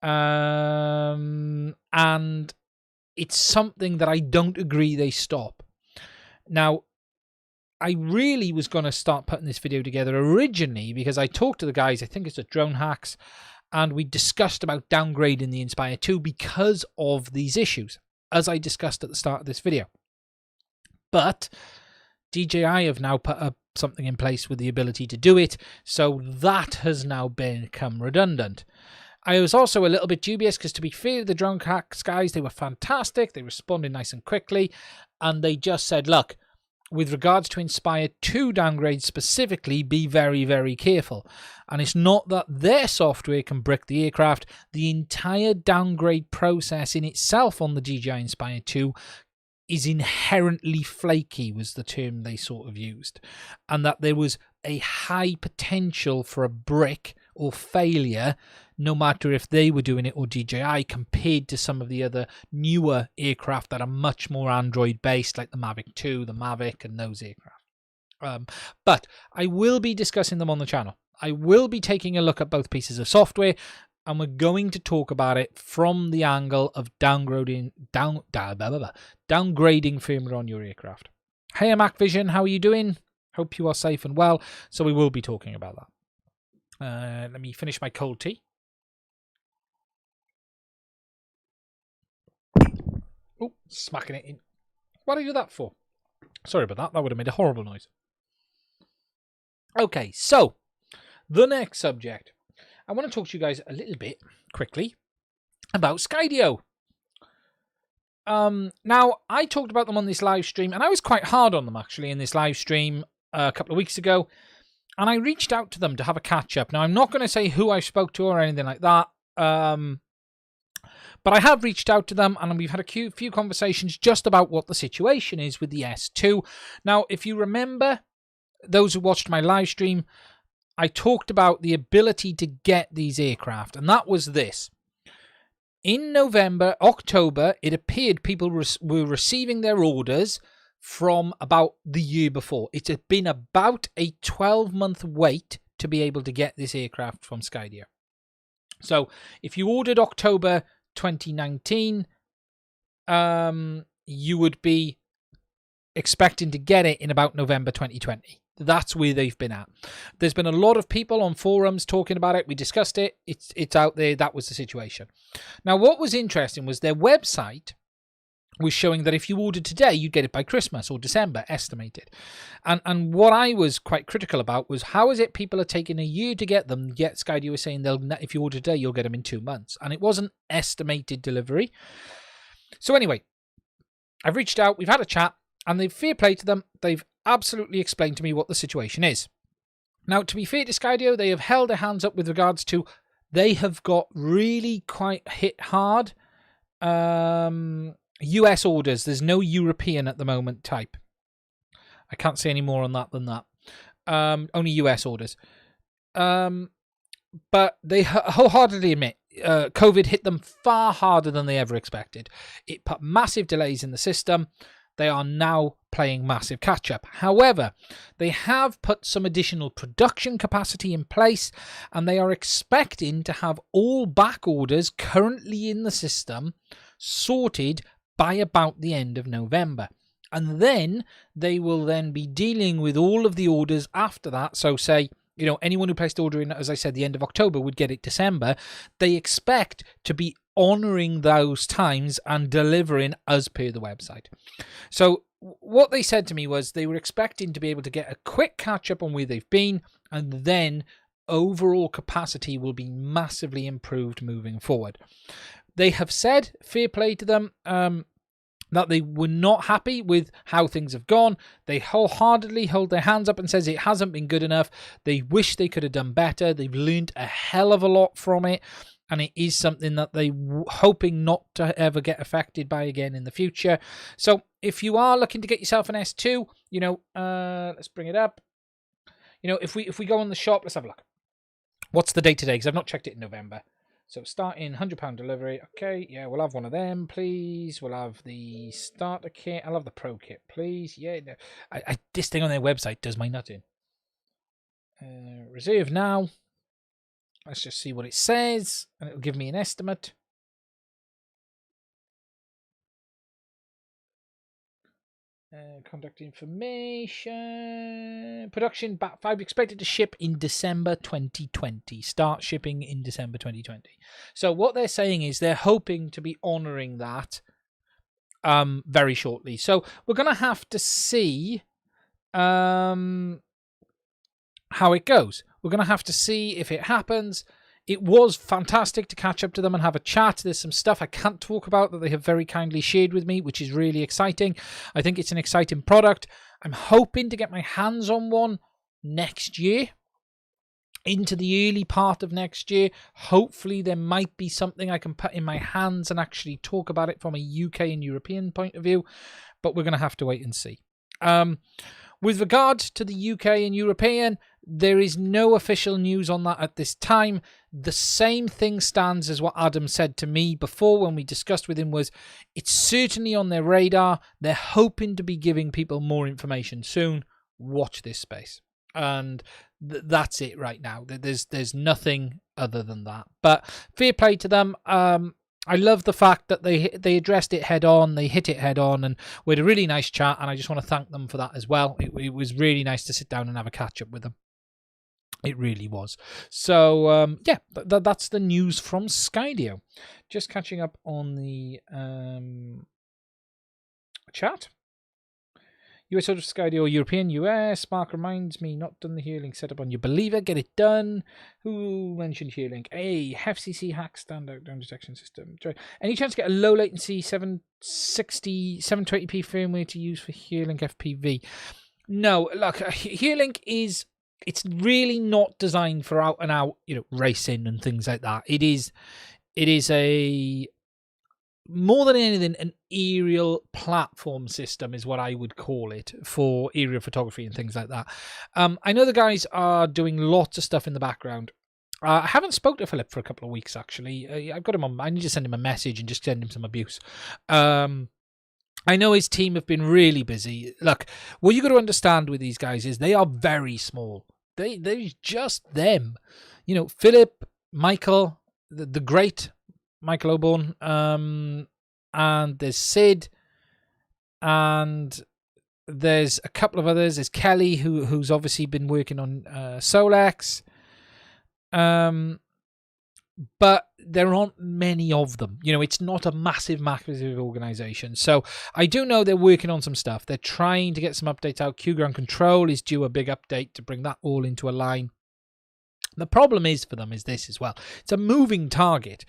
And it's something that I don't agree they stop. Now, I really was going to start putting this video together originally because I talked to the guys, I think it's at Drone Hacks, and we discussed about downgrading the Inspire 2 because of these issues, as I discussed at the start of this video. But DJI have now put up something in place with the ability to do it, so that has now become redundant. I was also a little bit dubious because, to be fair, the Drone Hacks guys, they were fantastic. They responded nice and quickly, and they just said, look, with regards to Inspire 2 downgrades specifically, be very, very careful. And it's not that their software can brick the aircraft. The entire downgrade process in itself on the DJI Inspire 2 is inherently flaky, was the term they sort of used. And that there was a high potential for a brick or failure, no matter if they were doing it or DJI, compared to some of the other newer aircraft that are much more Android-based, like the Mavic 2, the Mavic, and those aircraft. But I will be discussing them on the channel. I will be taking a look at both pieces of software, and we're going to talk about it from the angle of downgrading firmware on your aircraft. Hey, Mac Vision, how are you doing? Hope you are safe and well. So we will be talking about that. Let me finish my cold tea. Oh, smacking it in. What did I do that for? Sorry about that. That would have made a horrible noise. Okay, so the next subject. I want to talk to you guys a little bit, quickly, about Skydio. Now, I talked about them on this live stream, and I was quite hard on them, actually, in this live stream a couple of weeks ago. And I reached out to them to have a catch-up. Now, I'm not going to say who I spoke to or anything like that. But I have reached out to them, and we've had a few conversations just about what the situation is with the S2. Now, if you remember, those who watched my live stream, I talked about the ability to get these aircraft, and that was this. In October, it appeared people were receiving their orders from about the year before. It had been about a 12-month wait to be able to get this aircraft from Skydio. So, if you ordered October 2019, you would be expecting to get it in about November 2020. That's where they've been at. There's been a lot of people on forums talking about it. We discussed it. It's out there. That was the situation. Now, what was interesting was their website was showing that if you ordered today, you'd get it by Christmas or December, estimated. And what I was quite critical about was, how is it people are taking a year to get them, yet Skydio was saying if you order today, you'll get them in 2 months. And it wasn't estimated delivery. So anyway, I've reached out, we've had a chat, and they've fair play to them. They've absolutely explained to me what the situation is. Now, to be fair to Skydio, they have held their hands up with regards to, they have got really quite hit hard US orders. There's no European at the moment type. I can't say any more on that than that. Only US orders. But they wholeheartedly admit COVID hit them far harder than they ever expected. It put massive delays in the system. They are now playing massive catch-up. However, they have put some additional production capacity in place, and they are expecting to have all back orders currently in the system sorted by about the end of November. And then they will then be dealing with all of the orders after that. So say, anyone who placed order in, as I said, the end of October would get it December. They expect to be honouring those times and delivering as per the website. So what they said to me was they were expecting to be able to get a quick catch up on where they've been, and then overall capacity will be massively improved moving forward. They have said, fair play to them, that they were not happy with how things have gone. They wholeheartedly hold their hands up and says it hasn't been good enough. They wish they could have done better. They've learned a hell of a lot from it, and it is something that they hoping not to ever get affected by again in the future. So if you are looking to get yourself an S2, let's bring it up. If we go on the shop, let's have a look. What's the date today? Because I've not checked it in November. So starting £100 delivery. Okay, yeah, we'll have one of them, please. We'll have the starter kit. I'll have the pro kit, please. Yeah, no. This thing on their website does my nut in. Reserve now. Let's just see what it says, and it'll give me an estimate. Contact information. Production Bat 5 expected to ship in December 2020. Start shipping in December 2020. So what they're saying is they're hoping to be honouring that very shortly. So we're going to have to see how it goes. We're going to have to see if it happens. It was fantastic to catch up to them and have a chat. There's some stuff I can't talk about that they have very kindly shared with me, which is really exciting. I think it's an exciting product. I'm hoping to get my hands on one next year, into the early part of next year. Hopefully there might be something I can put in my hands and actually talk about it from a UK and European point of view, but we're going to have to wait and see. With regard to the UK and European, there is no official news on that at this time. The same thing stands as what Adam said to me before when we discussed with him, was it's certainly on their radar. They're hoping to be giving people more information soon. Watch this space. And that's it right now. There's nothing other than that. But fair play to them. I love the fact that they addressed it head on, they hit it head on, and we had a really nice chat, and I just want to thank them for that as well. It was really nice to sit down and have a catch up with them. It really was. So, yeah, that's the news from Skydio. Just catching up on the chat. US order Skydio, European, US. Mark reminds me, not done the healing setup on your Believer. Get it done. Who mentioned healing? Hey, FCC hack standout down detection system. Any chance to get a low latency 720p firmware to use for Hearlink FPV? No, look, Hearlink it's really not designed for out and out, racing and things like that. It is a, more than anything, an aerial platform system is what I would call it, for aerial photography and things like that. I know the guys are doing lots of stuff in the background. I haven't spoke to Philip for a couple of weeks, actually. I've got him on. I need to send him a message and just send him some abuse. I know his team have been really busy. Look, what you got to understand with these guys is they are very small. They're just them. Philip, Michael, the great Michael Oborn, and there's Sid, and there's a couple of others. There's Kelly, who's obviously been working on Solex, but there aren't many of them. It's not a massive organization. So I do know they're working on some stuff. They're trying to get some updates out. Q Ground Control is due a big update to bring that all into a line. The problem is for them is this as well. It's a moving target.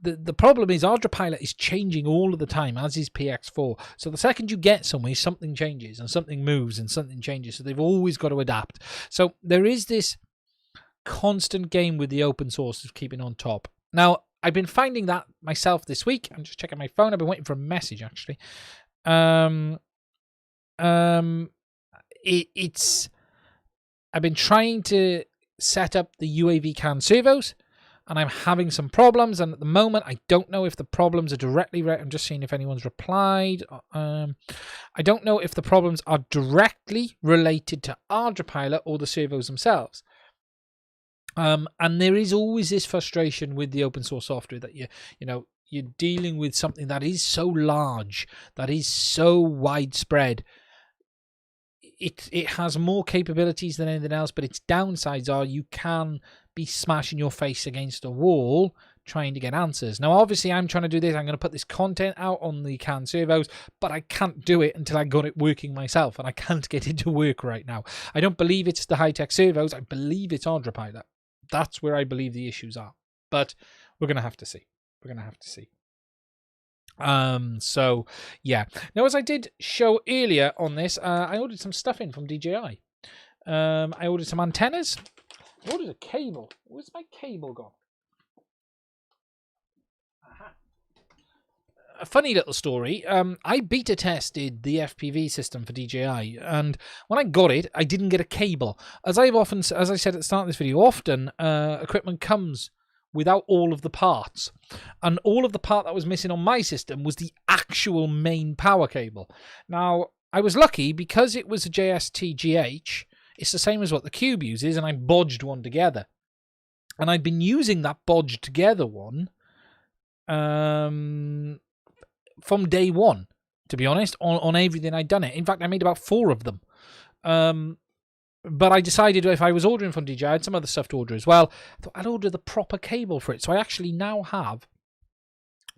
The problem is Ardra Pilot is changing all of the time, as is PX4. So the second you get somewhere, something changes and something moves and something changes. So they've always got to adapt. So there is this constant game with the open source of keeping on top. Now, I've been finding that myself this week. I'm just checking my phone. I've been waiting for a message, actually. I've been trying to set up the UAVCAN servos, and I'm having some problems. And at the moment, I don't know if the problems are directly. I'm just seeing if anyone's replied. I don't know if the problems are directly related to ArduPilot or the servos themselves. And there is always this frustration with the open source software that you're dealing with something that is so large, that is so widespread. It has more capabilities than anything else, but its downsides are you can be smashing your face against a wall trying to get answers. Now, obviously, I'm trying to do this. I'm going to put this content out on the CAN servos, but I can't do it until I got it working myself, and I can't get it to work right now. I don't believe it's the Hitec servos. I believe it's ArduPilot. That's where I believe the issues are, but we're going to have to see. We're going to have to see. So yeah. Now, as I did show earlier on this, I ordered some stuff in from DJI. I ordered some antennas. I ordered a cable. Where's my cable gone? Aha. A funny little story. I beta tested the FPV system for DJI, and when I got it, I didn't get a cable. As I said at the start of this video, often equipment comes without all of the parts, and all of the part that was missing on my system was the actual main power cable. Now, I was lucky because it was a JST-GH. It's the same as what the Cube uses, and I bodged one together. And I've been using that bodged together one from day one, to be honest, on everything I'd done it. In fact, I made about 4 of them. But I decided if I was ordering from DJI, I had some other stuff to order as well. I thought I'd order the proper cable for it. So I actually now have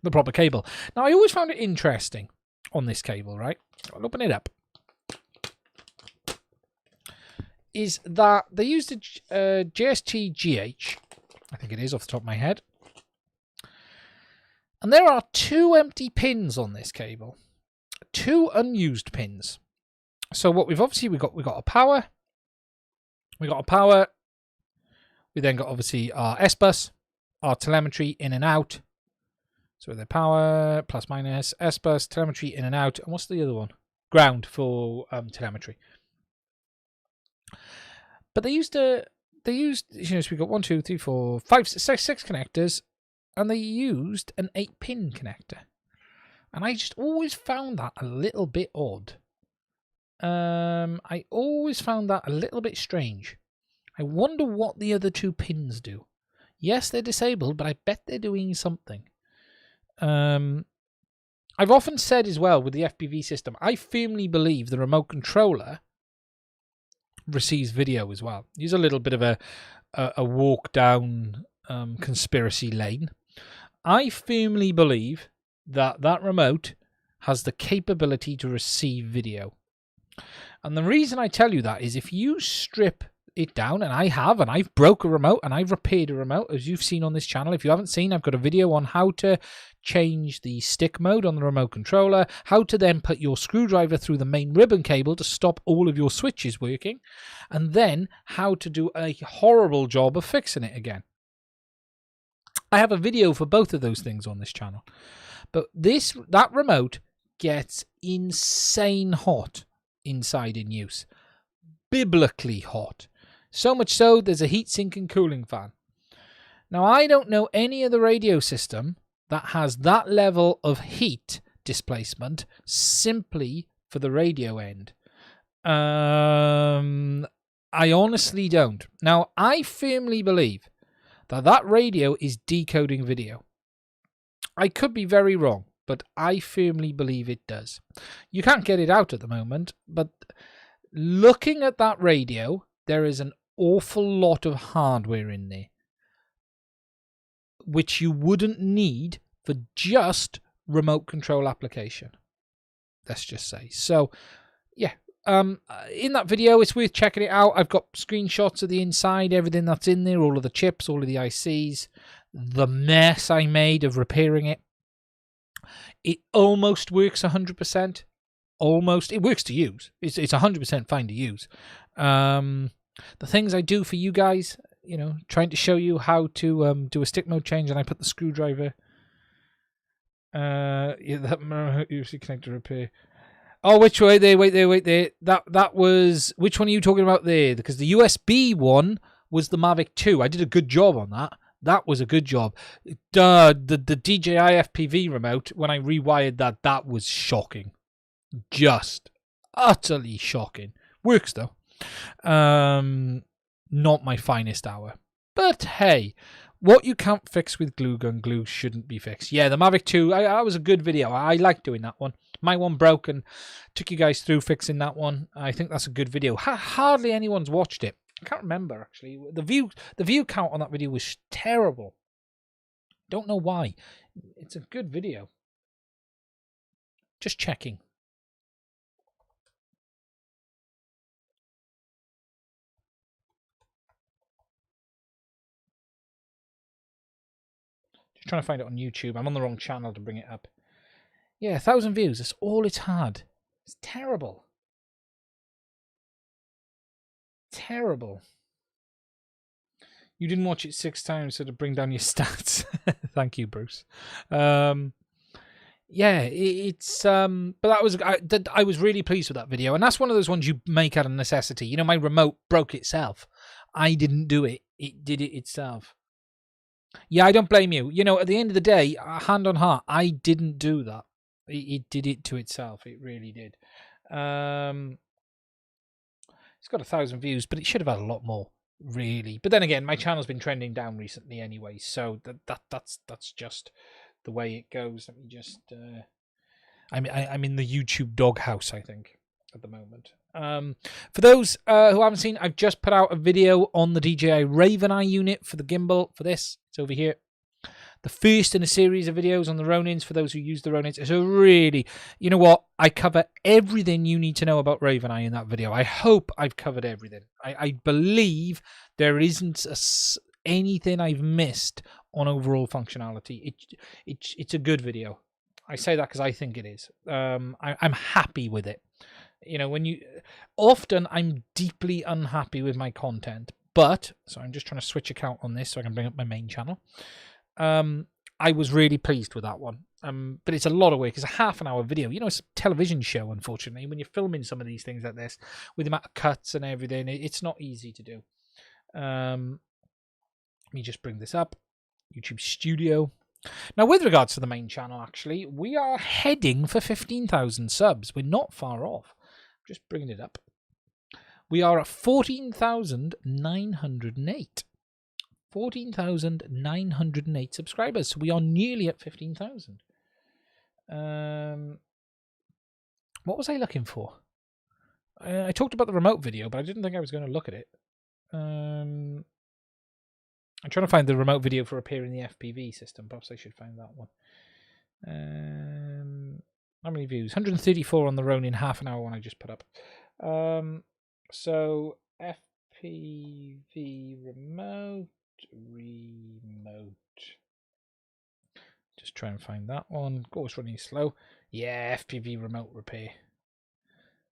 the proper cable. Now, I always found it interesting on this cable, right? I'll open it up. Is that they used a JST-GH, I think it is off the top of my head. And there are 2 empty pins on this cable. 2 unused pins. So what we've got a power. We got a power. We then got obviously our S-bus, our telemetry in and out. So the power, plus minus, S-bus, telemetry in and out. And what's the other one? Ground for telemetry. But they used, so we got 1, 2, 3, 4, 5, 6 connectors, and they used an 8-pin connector. And I just always found that a little bit odd. I always found that a little bit strange. I wonder what the other 2 pins do. Yes, they're disabled, but I bet they're doing something. I've often said as well with the FPV system, I firmly believe the remote controller receives video as well. Use a little bit of a walk down conspiracy lane. I firmly believe that that remote has the capability to receive video. And the reason I tell you that is if you strip it down, and I've broke a remote and I've repaired a remote, as you've seen on this channel. If you haven't seen, I've got a video on how to change the stick mode on the remote controller, how to then put your screwdriver through the main ribbon cable to stop all of your switches working, and then how to do a horrible job of fixing it again. I have a video for both of those things on this channel. But that remote gets insane hot inside in use. Biblically hot. So much so, there's a heatsink and cooling fan. Now, I don't know any other radio system that has that level of heat displacement simply for the radio end. I honestly don't. Now, I firmly believe that that radio is decoding video. I could be very wrong, but I firmly believe it does. You can't get it out at the moment, but looking at that radio, there is an awful lot of hardware in there, which you wouldn't need for just remote control application. Let's just say. So, yeah. In that video, it's worth checking it out. I've got screenshots of the inside, everything that's in there, all of the chips, all of the ICs, the mess I made of repairing it. It almost works 100%. Almost. It works to use. It's 100% fine to use. The things I do for you guys, you know, trying to show you how to do a stick mode change, and I put the screwdriver. Yeah, that USB connector repair. Oh, which way? Wait there. That was, which one are you talking about there? Because the USB one was the Mavic 2. I did a good job on that. That was a good job. The DJI FPV remote, when I rewired that was shocking. Just utterly shocking. Works though. Not my finest hour. But hey, what you can't fix with glue gun glue shouldn't be fixed. Yeah, the Mavic 2, that was a good video. I like doing that one. My one broke and took you guys through fixing that one. I think that's a good video. Hardly anyone's watched it. I can't remember, actually. The view count on that video was terrible. Don't know why. It's a good video. Just checking. Just trying to find it on YouTube. I'm on the wrong channel to bring it up. Yeah, 1,000 views. That's all it's had. It's terrible. Terrible. You didn't watch it 6 times so to bring down your stats. Thank you, Bruce. Yeah, it's but that was I was really pleased with that video, and that's one of those ones you make out of necessity. You know, my remote broke itself. I didn't do it. It did it itself. Yeah, I don't blame you. You know, at the end of the day, hand on heart, I didn't do that. It did it to itself. It really did. It's got 1,000 views, but it should have had a lot more, really. But then again, my channel's been trending down recently anyway, so that's just the way it goes. Let me just I'm in the YouTube doghouse, I think, at the moment. For those who haven't seen, I've just put out a video on the DJI Raven Eye unit for the gimbal for this. It's over here. The first in a series of videos on the Ronins for those who use the Ronins. It's a really, you know what? I cover everything you need to know about Raven Eye in that video. I hope I've covered everything. I believe there isn't anything I've missed on overall functionality. It's a good video. I say that because I think it is. I'm happy with it. You know, often I'm deeply unhappy with my content, but so I'm just trying to switch account on this so I can bring up my main channel. I was really pleased with that one. But it's a lot of work. It's a half-an-hour video. You know, it's a television show, unfortunately. When you're filming some of these things like this, with the amount of cuts and everything, it's not easy to do. Let me just bring this up. YouTube Studio. Now, with regards to the main channel, actually, we are heading for 15,000 subs. We're not far off. Just bringing it up. We are at 14,908. 14,908 subscribers. So we are nearly at 15,000. What was I looking for? I talked about the remote video, but I didn't think I was going to look at it. I'm trying to find the remote video for repair in the FPV system. Perhaps I should find that one. How many views? 134 on the Ronin, half an hour one I just put up. So FPV remote. Just try and find that one. Of course, running slow. Yeah, FPV remote repair.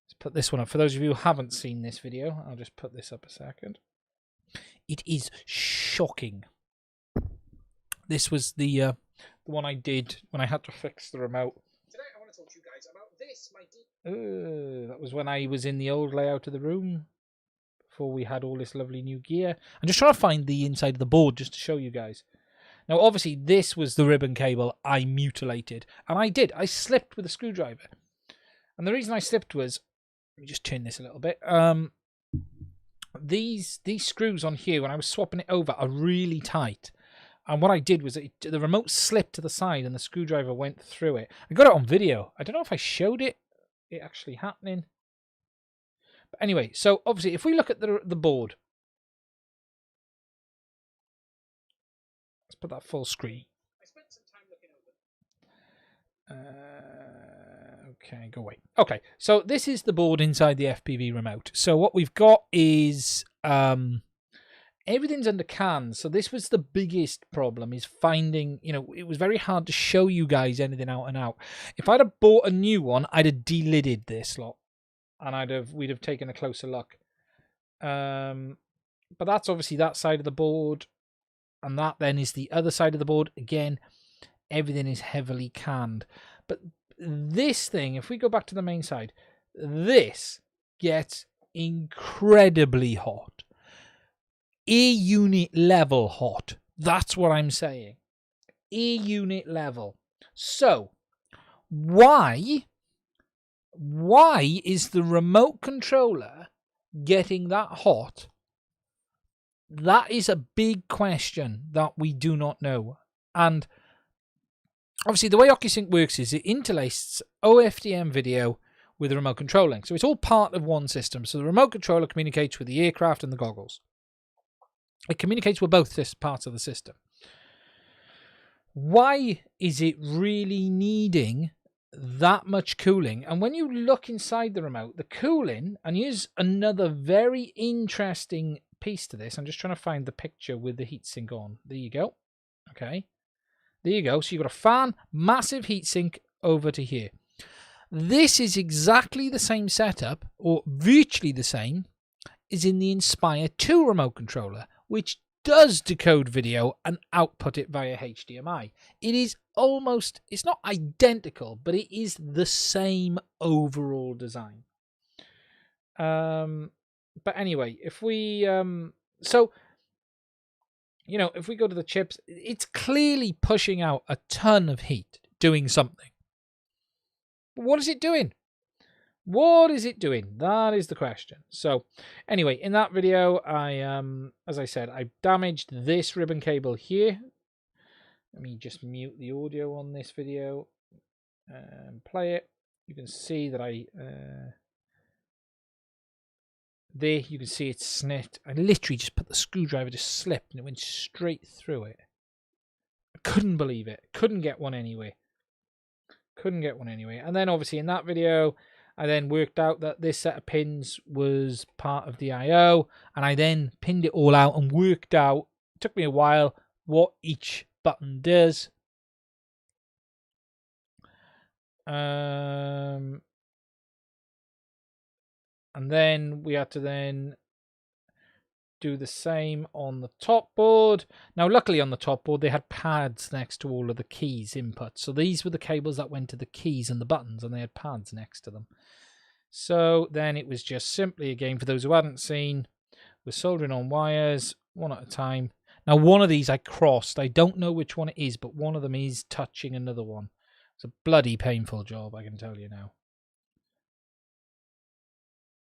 Let's put this one up. For those of you who haven't seen this video, I'll just put this up a second. It is shocking. This was the one I did when I had to fix the remote. Today I want to talk to you guys about this, that was when I was in the old layout of the room. Before we had all this lovely new gear. I'm just trying to find the inside of the board just to show you guys. Now, obviously, this was the ribbon cable I mutilated. And I did. I slipped with a screwdriver. And the reason I slipped was... Let me just turn this a little bit. These screws on here, when I was swapping it over, are really tight. And what I did was the remote slipped to the side and the screwdriver went through it. I got it on video. I don't know if I showed it actually happening. But anyway, so obviously, if we look at the board, let's put that full screen. I spent some time looking over. Okay, go away. Okay, so this is the board inside the FPV remote. So what we've got is everything's under cans. So this was the biggest problem, is finding, you know, it was very hard to show you guys anything out and out. If I'd have bought a new one, I'd have delidded this lot. And we'd have taken a closer look. But that's obviously that side of the board. And that then is the other side of the board. Again, everything is heavily canned. But this thing, if we go back to the main side, this gets incredibly hot. Air unit level hot. That's what I'm saying. Air unit level. So, why is the remote controller getting that hot? That is a big question that we do not know. And obviously, the way OcuSync works is it interlaces OFDM video with the remote controlling. So it's all part of one system. So the remote controller communicates with the aircraft and the goggles. It communicates with both parts of the system. Why is it really needing that much cooling? And when you look inside the remote, the cooling, and here's another very interesting piece to this. I'm just trying to find the picture with the heatsink on. There you go. Okay. There you go. So you've got a fan, massive heatsink over to here. This is exactly the same setup, or virtually the same, as in the Inspire 2 remote controller, which does decode video and output it via HDMI. It is almost, it's not identical, but it is the same overall design. But anyway, if we, so, you know, if we go to the chips, it's clearly pushing out a ton of heat, doing something. But what is it doing? What is it doing? That is the question. So anyway, in that video, as I said, I damaged this ribbon cable here. Let me just mute the audio on this video and play it. You can see that there you can see it's snipped. I literally just put the screwdriver, just slipped, and it went straight through it. I couldn't believe it. Couldn't get one anyway. Couldn't get one anyway. And then obviously in that video, I then worked out that this set of pins was part of the I/O, and I then pinned it all out and worked out, it took me a while, what each button does. And then we had to then do the same on the top board. Now, luckily on the top board, they had pads next to all of the keys inputs. So these were the cables that went to the keys and the buttons, and they had pads next to them. So then it was just simply, again, for those who hadn't seen, we're soldering on wires one at a time. Now, one of these I crossed. I don't know which one it is, but one of them is touching another one. It's a bloody painful job, I can tell you now.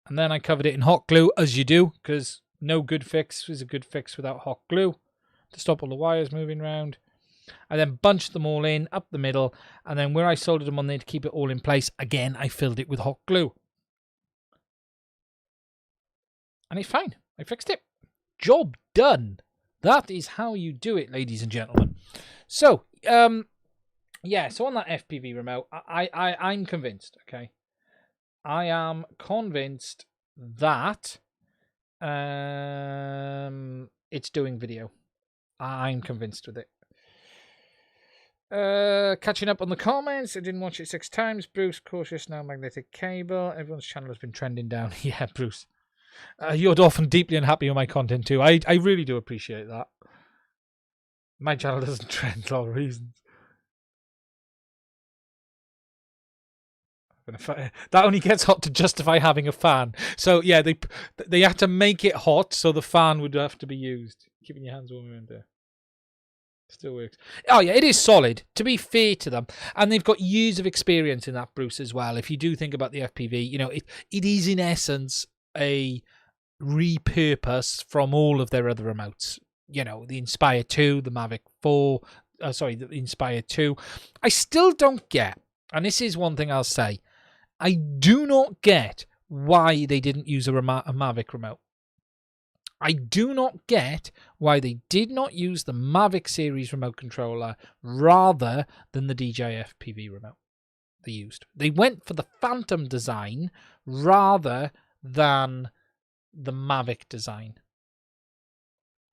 And then I covered it in hot glue, as you do, because no good fix is a good fix without hot glue to stop all the wires moving around. I then bunched them all in, up the middle, and then where I soldered them on there to keep it all in place, again, I filled it with hot glue. And it's fine. I fixed it. Job done. That is how you do it, ladies and gentlemen. So, yeah, so on that FPV remote, I'm convinced, okay? I am convinced that it's doing video. I'm convinced with it. Catching up on the comments. I didn't watch it 6 times. Bruce, cautious now, magnetic cable. Everyone's channel has been trending down. Yeah, Bruce. You're often deeply unhappy with my content too. I really do appreciate that. My channel doesn't trend for a lot of reasons. That only gets hot to justify having a fan. So yeah, they had to make it hot so the fan would have to be used. Keeping your hands warm around there. Still works. Oh yeah, it is solid, to be fair to them. And they've got years of experience in that, Bruce, as well. If you do think about the FPV, you know, it is in essence a repurpose from all of their other remotes. You know, the Inspire 2, the Mavic 4, the Inspire 2. I still don't get, and this is one thing I'll say, I do not get why they didn't use a Mavic remote. I do not get why they did not use the Mavic series remote controller rather than the DJI FPV remote they used. They went for the Phantom design rather than the Mavic design.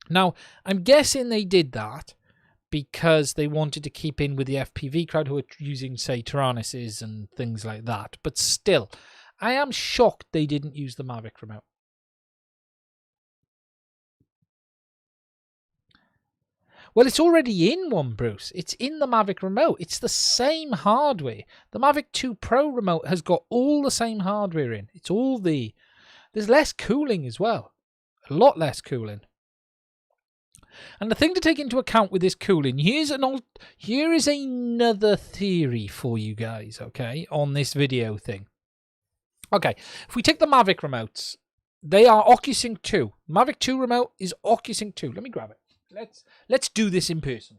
Now, I'm guessing they did that because they wanted to keep in with the FPV crowd who are using, say, Tyrannuses and things like that. But still, I am shocked they didn't use the Mavic remote. Well, it's already in one, Bruce. It's in the Mavic remote. It's the same hardware. The Mavic 2 Pro remote has got all the same hardware in. It's all the... There's less cooling as well. A lot less cooling. And the thing to take into account with this cooling, here is another theory for you guys, okay, on this video thing. Okay, if we take the Mavic remotes, they are OcuSync 2. Mavic 2 remote is OcuSync 2. Let me grab it. Let's do this in person.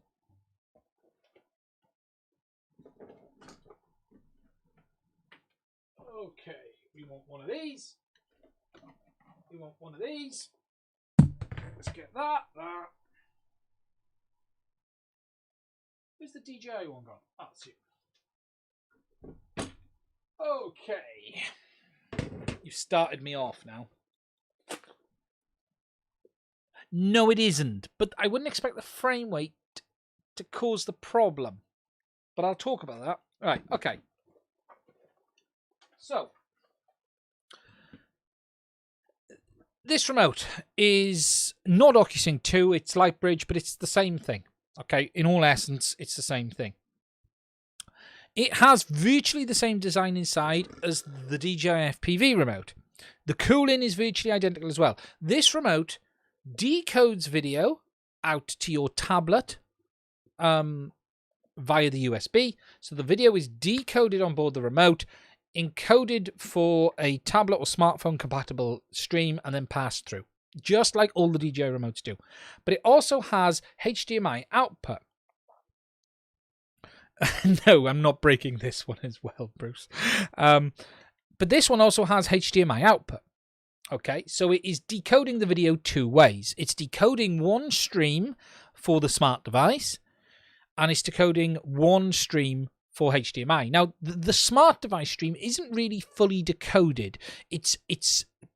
Okay, we want one of these. We want one of these. Let's get that. Where's the DJI one gone? Oh, it's here. Okay. You've started me off now. No, it isn't. But I wouldn't expect the frame rate to cause the problem. But I'll talk about that. Right, okay. So, this remote is not OcuSync 2. It's Lightbridge, but it's the same thing. Okay, in all essence, it's the same thing. It has virtually the same design inside as the DJI FPV remote. The cooling is virtually identical as well. This remote decodes video out to your tablet via the USB. So the video is decoded on board the remote, encoded for a tablet or smartphone compatible stream, and then passed through, just like all the DJI remotes do. But it also has HDMI output. No, I'm not breaking this one as well, Bruce. But this one also has HDMI output. Okay, so it is decoding the video two ways. It's decoding one stream for the smart device, and it's decoding one stream for HDMI. Now, the smart device stream isn't really fully decoded. It's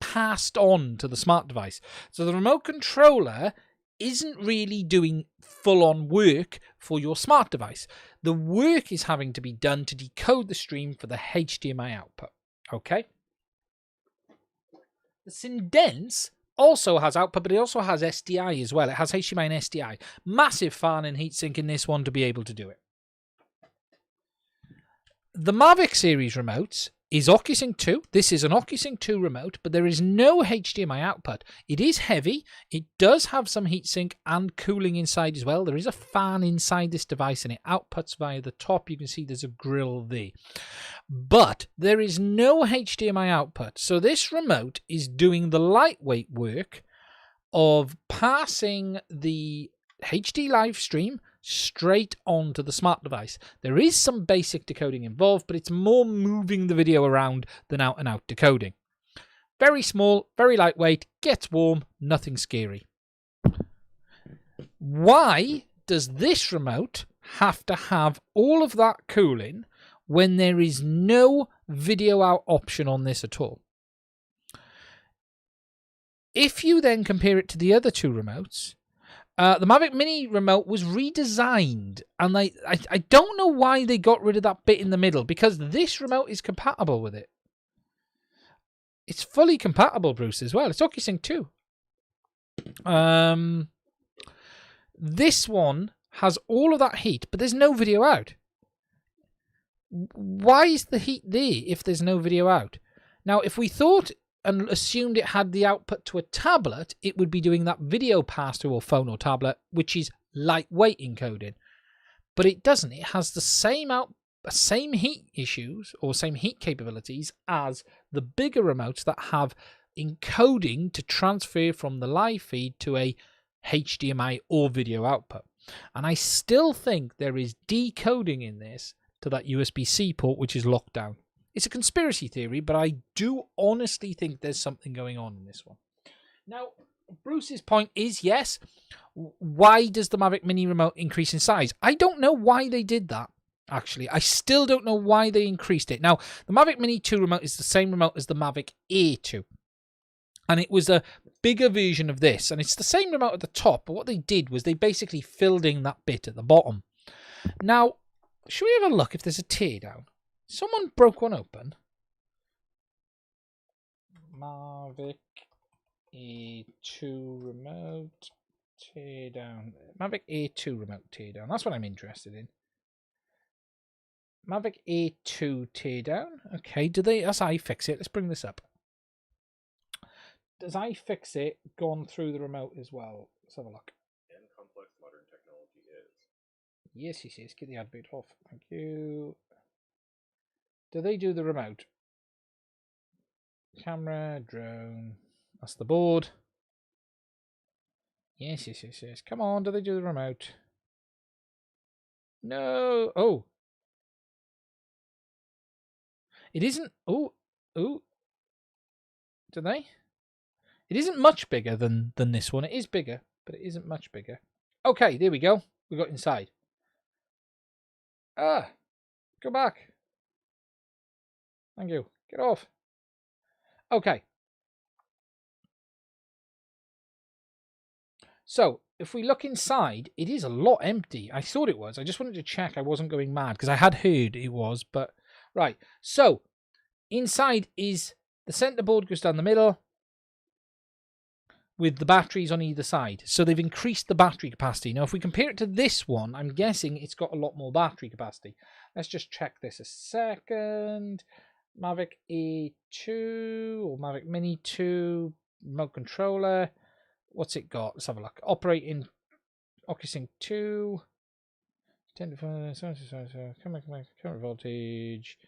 passed on to the smart device. So the remote controller isn't really doing full-on work for your smart device. The work is having to be done to decode the stream for the HDMI output. Okay? The Syndense also has output, but it also has SDI as well. It has HDMI and SDI. Massive fan and heatsink in this one to be able to do it. The Mavic series remotes is OcuSync 2. This is an OcuSync 2 remote, but there is no HDMI output. It is heavy. It does have some heatsink and cooling inside as well. There is a fan inside this device, and it outputs via the top. You can see there's a grill there. But there is no HDMI output. So this remote is doing the lightweight work of passing the HD live stream straight onto the smart device. There is some basic decoding involved, but it's more moving the video around than out-and-out decoding. Very small, very lightweight, gets warm, nothing scary. Why does this remote have to have all of that cooling when there is no video out option on this at all? If you then compare it to the other two remotes, the Mavic Mini remote was redesigned, and I don't know why they got rid of that bit in the middle, because this remote is compatible with it. It's fully compatible, Bruce, as well. It's OcuSync 2. This one has all of that heat, but there's no video out. Why is the heat there if there's no video out? Now, if we thought and assumed it had the output to a tablet, it would be doing that video pass to a phone or tablet, which is lightweight encoding. But it doesn't. It has the same heat issues or same heat capabilities as the bigger remotes that have encoding to transfer from the live feed to a HDMI or video output. And I still think there is decoding in this to that USB-C port, which is locked down. It's a conspiracy theory, but I do honestly think there's something going on in this one. Now, Bruce's point is, yes, why does the Mavic Mini remote increase in size? I don't know why they did that, actually. I still don't know why they increased it. Now, the Mavic Mini 2 remote is the same remote as the Mavic Air 2. And it was a bigger version of this. And it's the same remote at the top, but what they did was they basically filled in that bit at the bottom. Now, should we have a look if there's a teardown? Someone broke one open. Mavic E2 remote Teardown. Mavic A2 remote teardown. That's what I'm interested in. Mavic A2 teardown. Okay, do they... That's iFixit. Let's bring this up. Does iFixit gone through the remote as well? Let's have a look. And complex modern technology is. Yes, yes, yes. Get the advert off. Thank you. Do they do the remote? Camera, drone. That's the board. Yes, yes, yes, yes. Come on, do they do the remote? No. Oh. It isn't. Oh. Oh. Do they? It isn't much bigger than this one. It is bigger, but it isn't much bigger. Okay, there we go. We got inside. Ah. Go back. Thank you. Get off. Okay. So, if we look inside, it is a lot empty. I thought it was. I just wanted to check I wasn't going mad, because I had heard it was, but... Right. So, inside is the center board goes down the middle with the batteries on either side. So, they've increased the battery capacity. Now, if we compare it to this one, I'm guessing it's got a lot more battery capacity. Let's just check this a second. Mavic A2 or Mavic Mini 2 remote controller. What's it got? Let's have a look. Operating OcuSync 2. 10 to 5. Current voltage.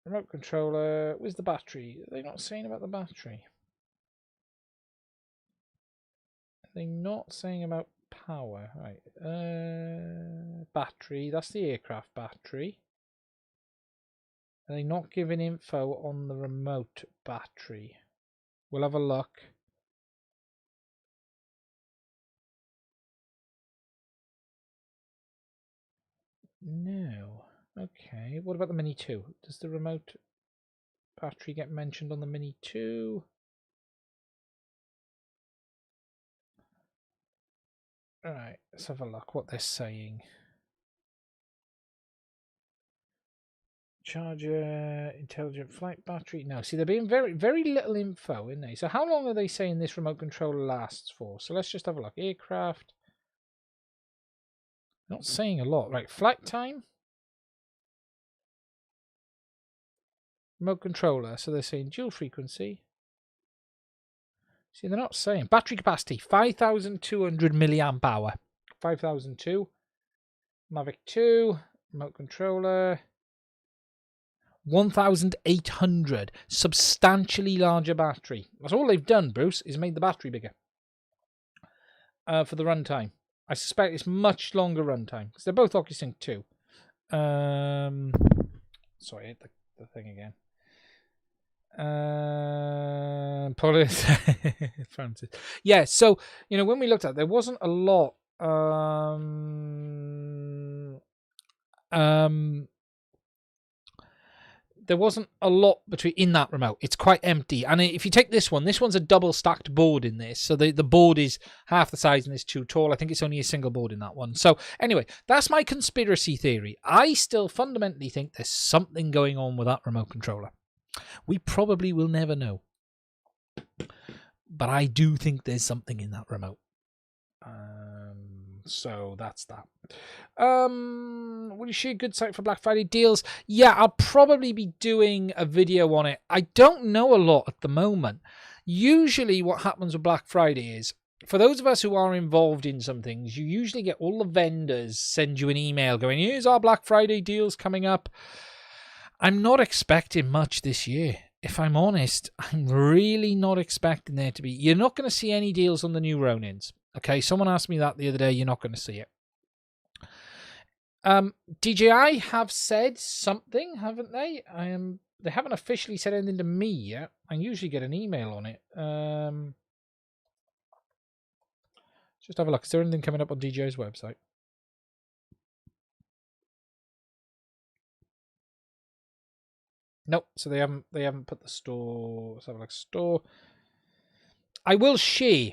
Remote controller. Where's the battery? Are they not saying about the battery? Are they not saying about power? Right. Battery. That's the aircraft battery. Are they not giving info on the remote battery? We'll have a look. No. Okay. What about the Mini 2? Does the remote battery get mentioned on the Mini 2? Alright, let's have a look what they're saying. Charger, intelligent flight battery. No, see, they're being very little info, isn't they? So how long are they saying this remote controller lasts for? So let's just have a look. Aircraft. Not saying a lot. Right, flight time. Remote controller. So they're saying dual frequency. See, they're not saying. Battery capacity, 5,200 milliamp hour. 5,002. Mavic 2. Remote controller. 1,800. Substantially larger battery. That's all they've done, Bruce, is made the battery bigger. For the runtime. I suspect it's much longer runtime. Because they're both OcuSync 2. Sorry, I hit the thing again. Francis. Yeah, so, you know, when we looked at it, there wasn't a lot. There wasn't a lot between in that remote. It's quite empty. And if you take this one's a double stacked board in this. So the board is half the size and it's too tall. I think it's only a single board in that one. So anyway, that's my conspiracy theory. I still fundamentally think there's something going on with that remote controller. We probably will never know. But I do think there's something in that remote. So that's that. Will you share a good site for Black Friday deals? Yeah, I'll probably be doing a video on it. I don't know a lot at the moment. Usually what happens with Black Friday is, for those of us who are involved in some things, you usually get all the vendors send you an email going, here's our Black Friday deals coming up. I'm not expecting much this year. If I'm honest, I'm really not expecting there to be. You're not going to see any deals on the new Ronins. Okay, someone asked me that the other day. You're not going to see it. DJI have said something, haven't they? They haven't officially said anything to me yet. I usually get an email on it. Just have a look. Is there anything coming up on DJI's website? Nope. So they haven't put the store. Let's have a look. Store. I will share.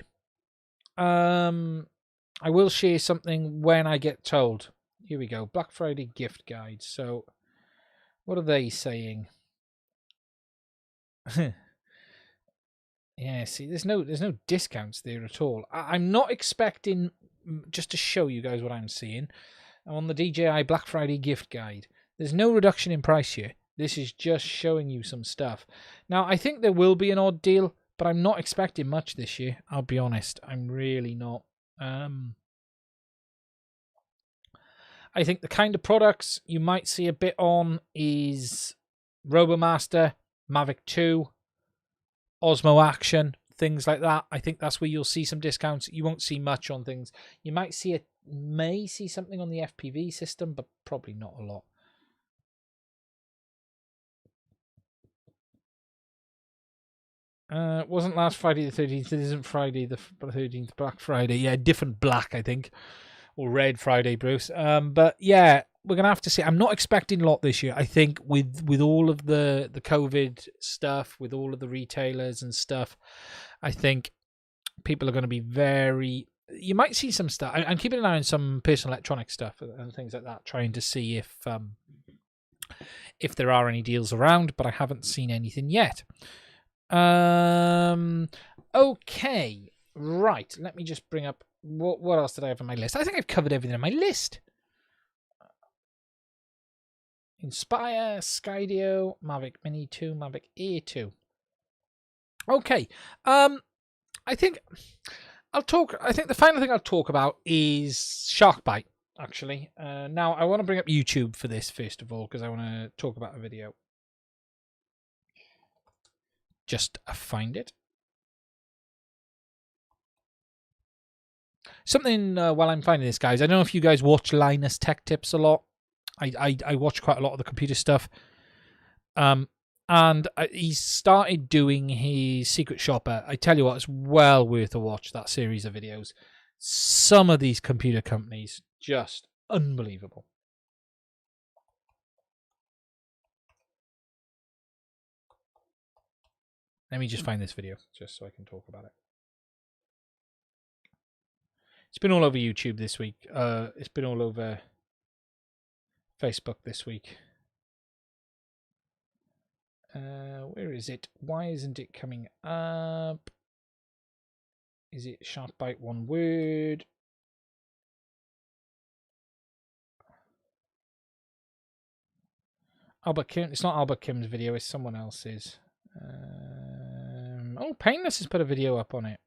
I will share something when I get told. Here we go. Black Friday gift guide. So, what are they saying? Yeah, see, there's no discounts there at all. I'm not expecting, just to show you guys what I'm seeing, I'm on the DJI Black Friday gift guide. There's no reduction in price here. This is just showing you some stuff. Now, I think there will be an odd deal, but I'm not expecting much this year. I'll be honest. I'm really not. I think the kind of products you might see a bit on is RoboMaster, Mavic 2, Osmo Action, things like that. I think that's where you'll see some discounts. You won't see much on things. You might see something on the FPV system, but probably not a lot. It wasn't last Friday the 13th. It isn't Friday the 13th, Black Friday. Yeah, different black, I think. Or Red Friday, Bruce. But yeah, we're going to have to see. I'm not expecting a lot this year. I think with all of the COVID stuff, with all of the retailers and stuff, I think people are going to be very... You might see some stuff. I'm keeping an eye on some personal electronic stuff and things like that, trying to see if there are any deals around, but I haven't seen anything yet. Okay, right. Let me just bring up what else did I have on my list? I think I've covered everything on my list. Inspire, Skydio, Mavic Mini 2, Mavic Air 2. Okay. I think the final thing I'll talk about is Sharkbite, actually. Now, I want to bring up YouTube for this, first of all, because I want to talk about a video. Just find it. Something while I'm finding this, guys. I don't know if you guys watch Linus Tech Tips a lot. I watch quite a lot of the computer stuff. And he started doing his Secret Shopper. I tell you what, it's well worth a watch, that series of videos. Some of these computer companies, just unbelievable. Let me just find this video, just so I can talk about it. It's been all over YouTube this week. It's been all over Facebook this week. Where is it? Why isn't it coming up? Is it Sharkbite one word? Albert Kim. It's not Albert Kim's video. It's someone else's. Oh, Painless has put a video up on it.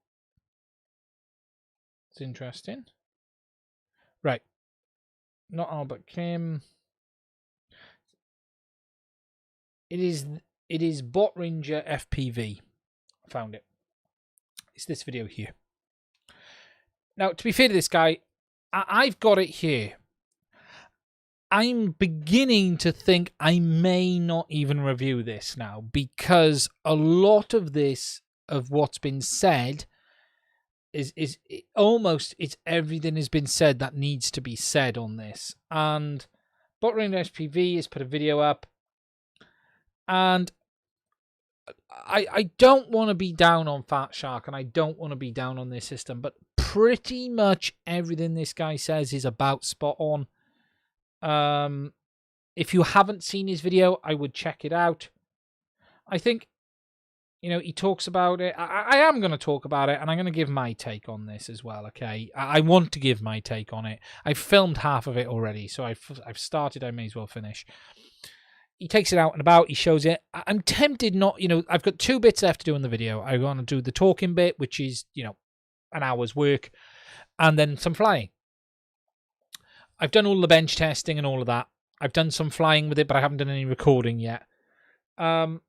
It's interesting. Right. Not Albert Kim. It is Bot Ranger FPV. I found it. It's this video here. Now, to be fair to this guy, I've got it here. I'm beginning to think I may not even review this now, because a lot of what's been said is almost everything has been said that needs to be said on this. And Bot Ranger FPV has put a video up, and I don't want to be down on Fat Shark, and I don't want to be down on this system, but pretty much everything this guy says is about spot on. If you haven't seen his video, I would check it out. I think, he talks about it. I am going to talk about it, and I'm going to give my take on this as well, okay? I want to give my take on it. I've filmed half of it already, so I've started. I may as well finish. He takes it out and about. He shows it. I'm tempted not, I've got 2 bits left to do in the video. I want to do the talking bit, which is, an hour's work, and then some flying. I've done all the bench testing and all of that. I've done some flying with it, but I haven't done any recording yet. And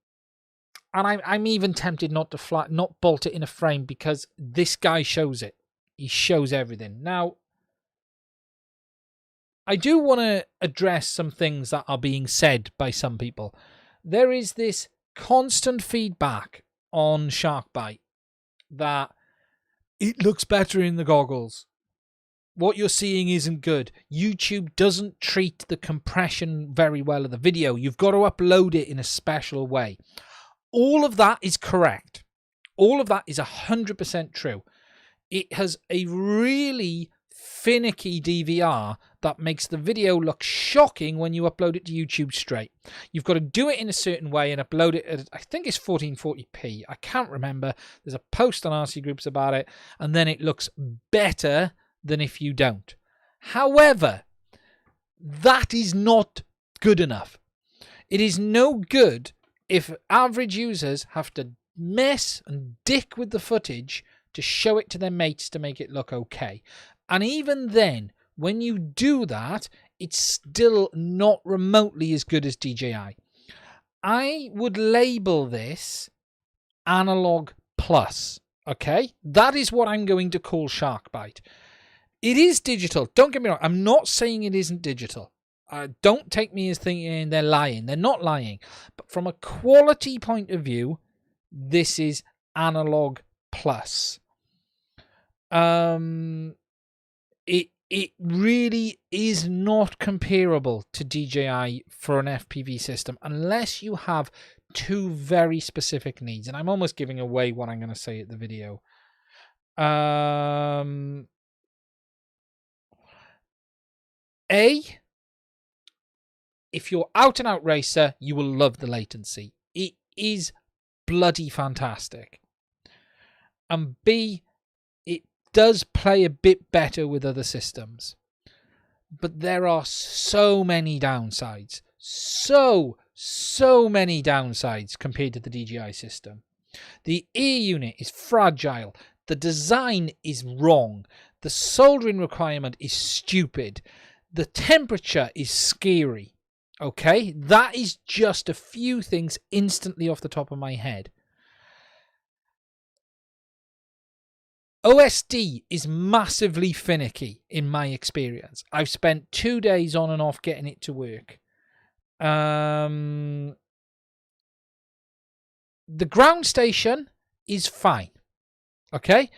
I'm even tempted not to not bolt it in a frame, because this guy shows it. He shows everything. Now, I do want to address some things that are being said by some people. There is this constant feedback on Sharkbite that it looks better in the goggles. What you're seeing isn't good. YouTube doesn't treat the compression very well of the video. You've got to upload it in a special way. All of that is correct. All of that is 100% true. It has a really finicky DVR that makes the video look shocking when you upload it to YouTube straight. You've got to do it in a certain way and upload it at, I think it's 1440p. I can't remember. There's a post on RC Groups about it, and then it looks better than if you don't. However, that is not good enough. It is no good if average users have to mess and dick with the footage to show it to their mates to make it look okay. And even then, when you do that, it's still not remotely as good as DJI. I would label this analog plus, okay? That is what I'm going to call Sharkbite. It is digital. Don't get me wrong. I'm not saying it isn't digital. Don't take me as thinking they're lying. They're not lying. But from a quality point of view, this is analog plus. It really is not comparable to DJI for an FPV system unless you have two very specific needs. And I'm almost giving away what I'm going to say at the video. If you're out and out racer, you will love the latency. It is bloody fantastic. And B, it does play a bit better with other systems. But there are so many downsides. So many downsides compared to the DJI system. The ear unit is fragile. The design is wrong. The soldering requirement is stupid. The temperature is scary. Okay, that is just a few things instantly off the top of my head. OSD is massively finicky in my experience. I've spent 2 days on and off getting it to work. The ground station is fine. Okay,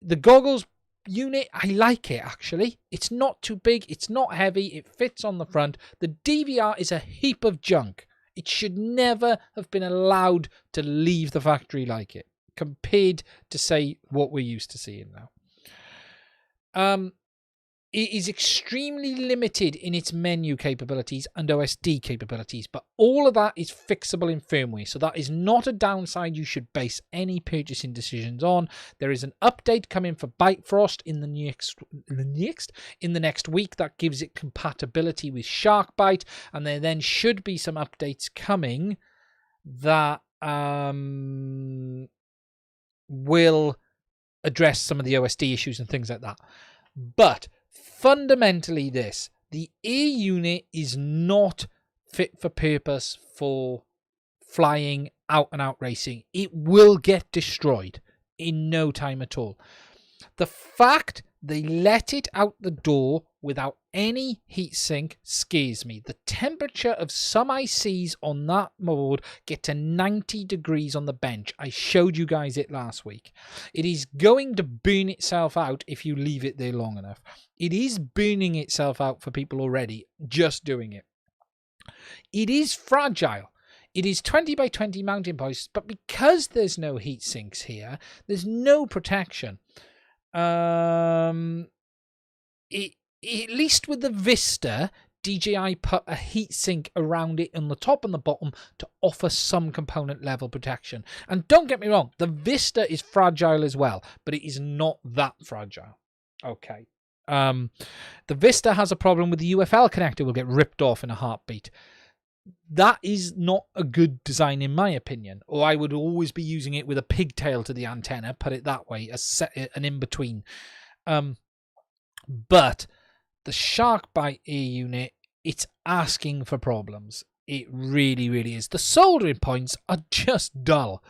the goggles unit, I like it actually. It's not too big, it's not heavy, it fits on the front. The DVR is a heap of junk. It should never have been allowed to leave the factory like it, compared to say what we're used to seeing now. It is extremely limited in its menu capabilities and OSD capabilities, but all of that is fixable in firmware, so that is not a downside you should base any purchasing decisions on. There is an update coming for Bitefrost in the next week that gives it compatibility with Sharkbite, and there then should be some updates coming that will address some of the OSD issues and things like that. But fundamentally the ear unit is not fit for purpose for flying out and out racing. It will get destroyed in no time at all. The fact they let it out the door without any heatsink scares me. The temperature of some ICs on that board get to 90 degrees on the bench. I showed you guys it last week. It is going to burn itself out if you leave it there long enough. It is burning itself out for people already just doing it. It is fragile. It is 20 by 20 mounting posts, but because there's no heat sinks here, there's no protection. At least with the Vista, DJI put a heatsink around it on the top and the bottom to offer some component level protection. And don't get me wrong, the Vista is fragile as well, but it is not that fragile. Okay. The Vista has a problem with the UFL connector will get ripped off in a heartbeat. That is not a good design in my opinion, or I would always be using it with a pigtail to the antenna, put it that way, an in-between. But the Sharkbite ear unit, it's asking for problems. It really, really is. The soldering points are just dull.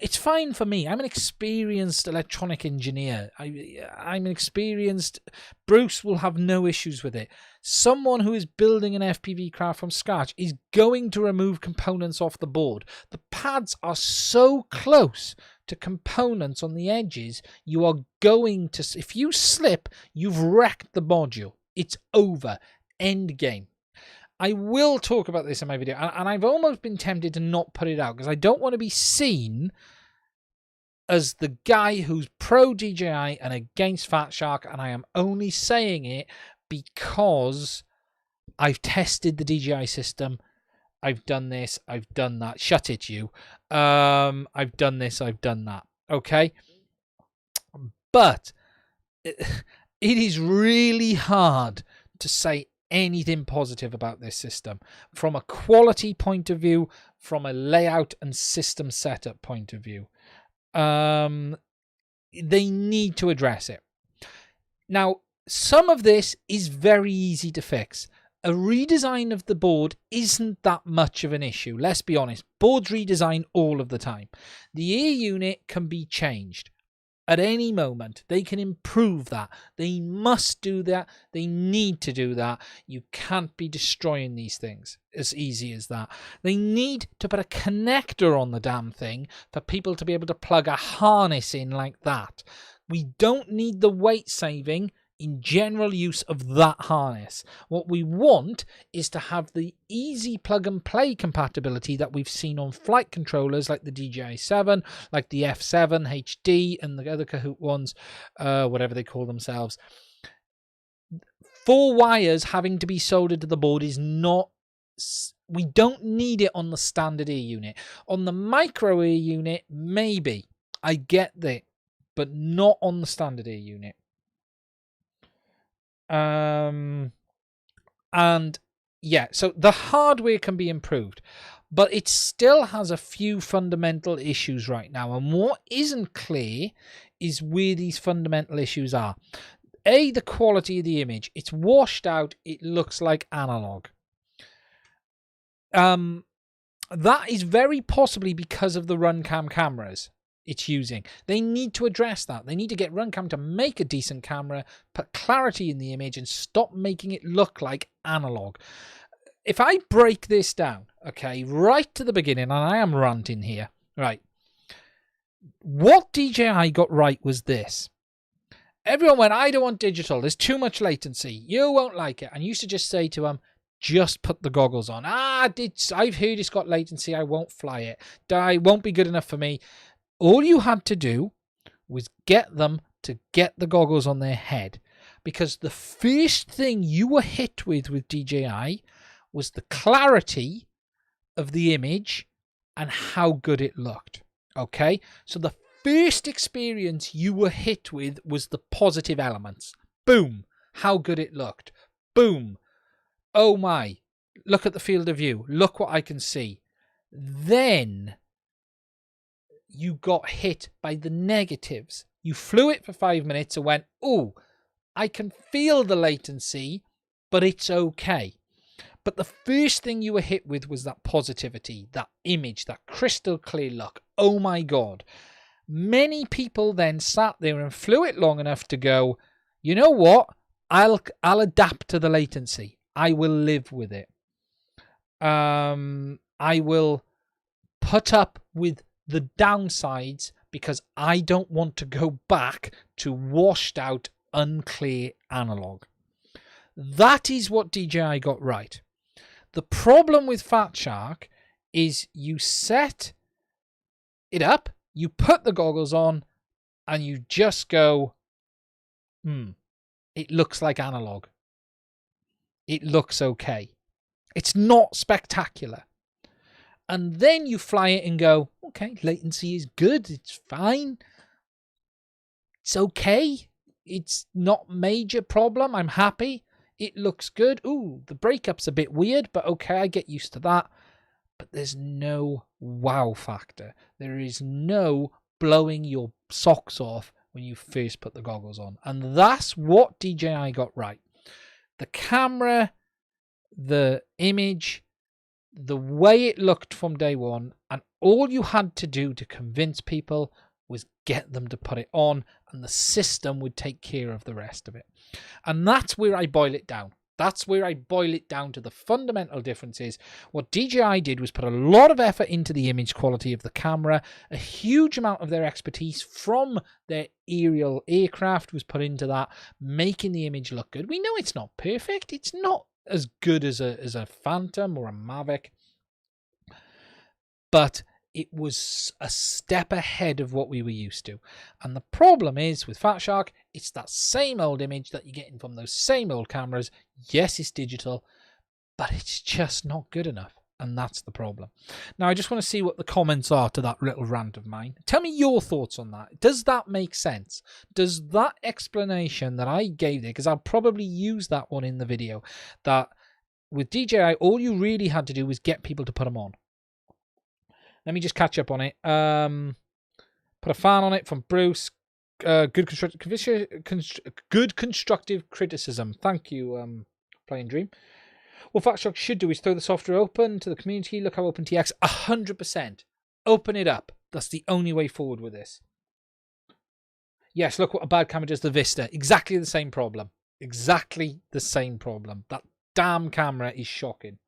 It's fine for me. I'm an experienced electronic engineer. I'm an experienced... Bruce will have no issues with it. Someone who is building an FPV craft from scratch is going to remove components off the board. The pads are so close to components on the edges, you are going to... If you slip, you've wrecked the module. It's over. End game. I will talk about this in my video, and I've almost been tempted to not put it out because I don't want to be seen as the guy who's pro DJI and against Fat Shark, and I am only saying it because I've tested the DJI system. I've done this, I've done that. Shut it, you. I've done this, I've done that. Okay? But it is really hard to say anything positive about this system from a quality point of view, from a layout and system setup point of view. They need to address it. Now, some of this is very easy to fix. A redesign of the board isn't that much of an issue. Let's be honest. Boards redesign all of the time. The ear unit can be changed at any moment. They can improve that. They must do that. They need to do that. You can't be destroying these things as easy as that. They need to put a connector on the damn thing for people to be able to plug a harness in like that. We don't need the weight saving in general use of that harness. What we want is to have the easy plug and play compatibility that we've seen on flight controllers like the DJI 7, like the F7 HD and the other Kahoot ones, whatever they call themselves. 4 wires having to be soldered to the board is not... We don't need it on the standard ear unit. On the micro ear unit, maybe. I get that, but not on the standard ear unit. And yeah, so the hardware can be improved, but it still has a few fundamental issues right now. And what isn't clear is where these fundamental issues are. A, the quality of the image. It's washed out. It looks like analog. That is very possibly because of the Runcam cameras it's using. They need to address that. They need to get Runcam to make a decent camera, put clarity in the image, and stop making it look like analog. If I break this down, okay, right to the beginning, and I am ranting here, right, what DJI got right was this. Everyone went, I don't want digital. There's too much latency. You won't like it. And you used to just say to them, just put the goggles on. I've heard it's got latency. I won't fly it. It won't be good enough for me. All you had to do was get them to get the goggles on their head, because the first thing you were hit with DJI was the clarity of the image and how good it looked. Okay, so the first experience you were hit with was the positive elements. Boom, how good it looked. Boom, oh my, look at the field of view. Look what I can see. Then you got hit by the negatives. You flew it for 5 minutes and went, oh, I can feel the latency, but it's okay. But the first thing you were hit with was that positivity, that image, that crystal clear look. Oh my God. Many people then sat there and flew it long enough to go, you know what? I'll adapt to the latency. I will live with it. I will put up with the downsides because I don't want to go back to washed out, unclear analog. That is what DJI got right. The problem with Fat Shark is you set it up, you put the goggles on, and you just go, it looks like analog. It looks okay. It's not spectacular. And then you fly it and go, okay, latency is good. It's fine. It's okay. It's not major problem. I'm happy. It looks good. Ooh, the breakup's a bit weird, but okay, I get used to that. But there's no wow factor. There is no blowing your socks off when you first put the goggles on. And that's what DJI got right. The camera, the image, the way it looked from day one, and all you had to do to convince people was get them to put it on, and the system would take care of the rest of it. And that's where I boil it down. That's where I boil it down to the fundamental differences. What DJI did was put a lot of effort into the image quality of the camera. A huge amount of their expertise from their aerial aircraft was put into that, making the image look good. We know it's not perfect. It's not as good as a Phantom or a Mavic, but it was a step ahead of what we were used to. And the problem is with Fat Shark, it's that same old image that you're getting from those same old cameras. Yes, it's digital, but it's just not good enough. And that's the problem. Now, I just want to see what the comments are to that little rant of mine. Tell me your thoughts on that. Does that make sense? Does that explanation that I gave there, because I'll probably use that one in the video, that with DJI, all you really had to do was get people to put them on. Let me just catch up on it. Put a fan on it from Bruce. Good constructive criticism. Thank you, Playing Dream. What Fat Shark should do is throw the software open to the community. Look how OpenTX, 100%. Open it up. That's the only way forward with this. Yes, look what a bad camera does to the Vista. Exactly the same problem. Exactly the same problem. That damn camera is shocking.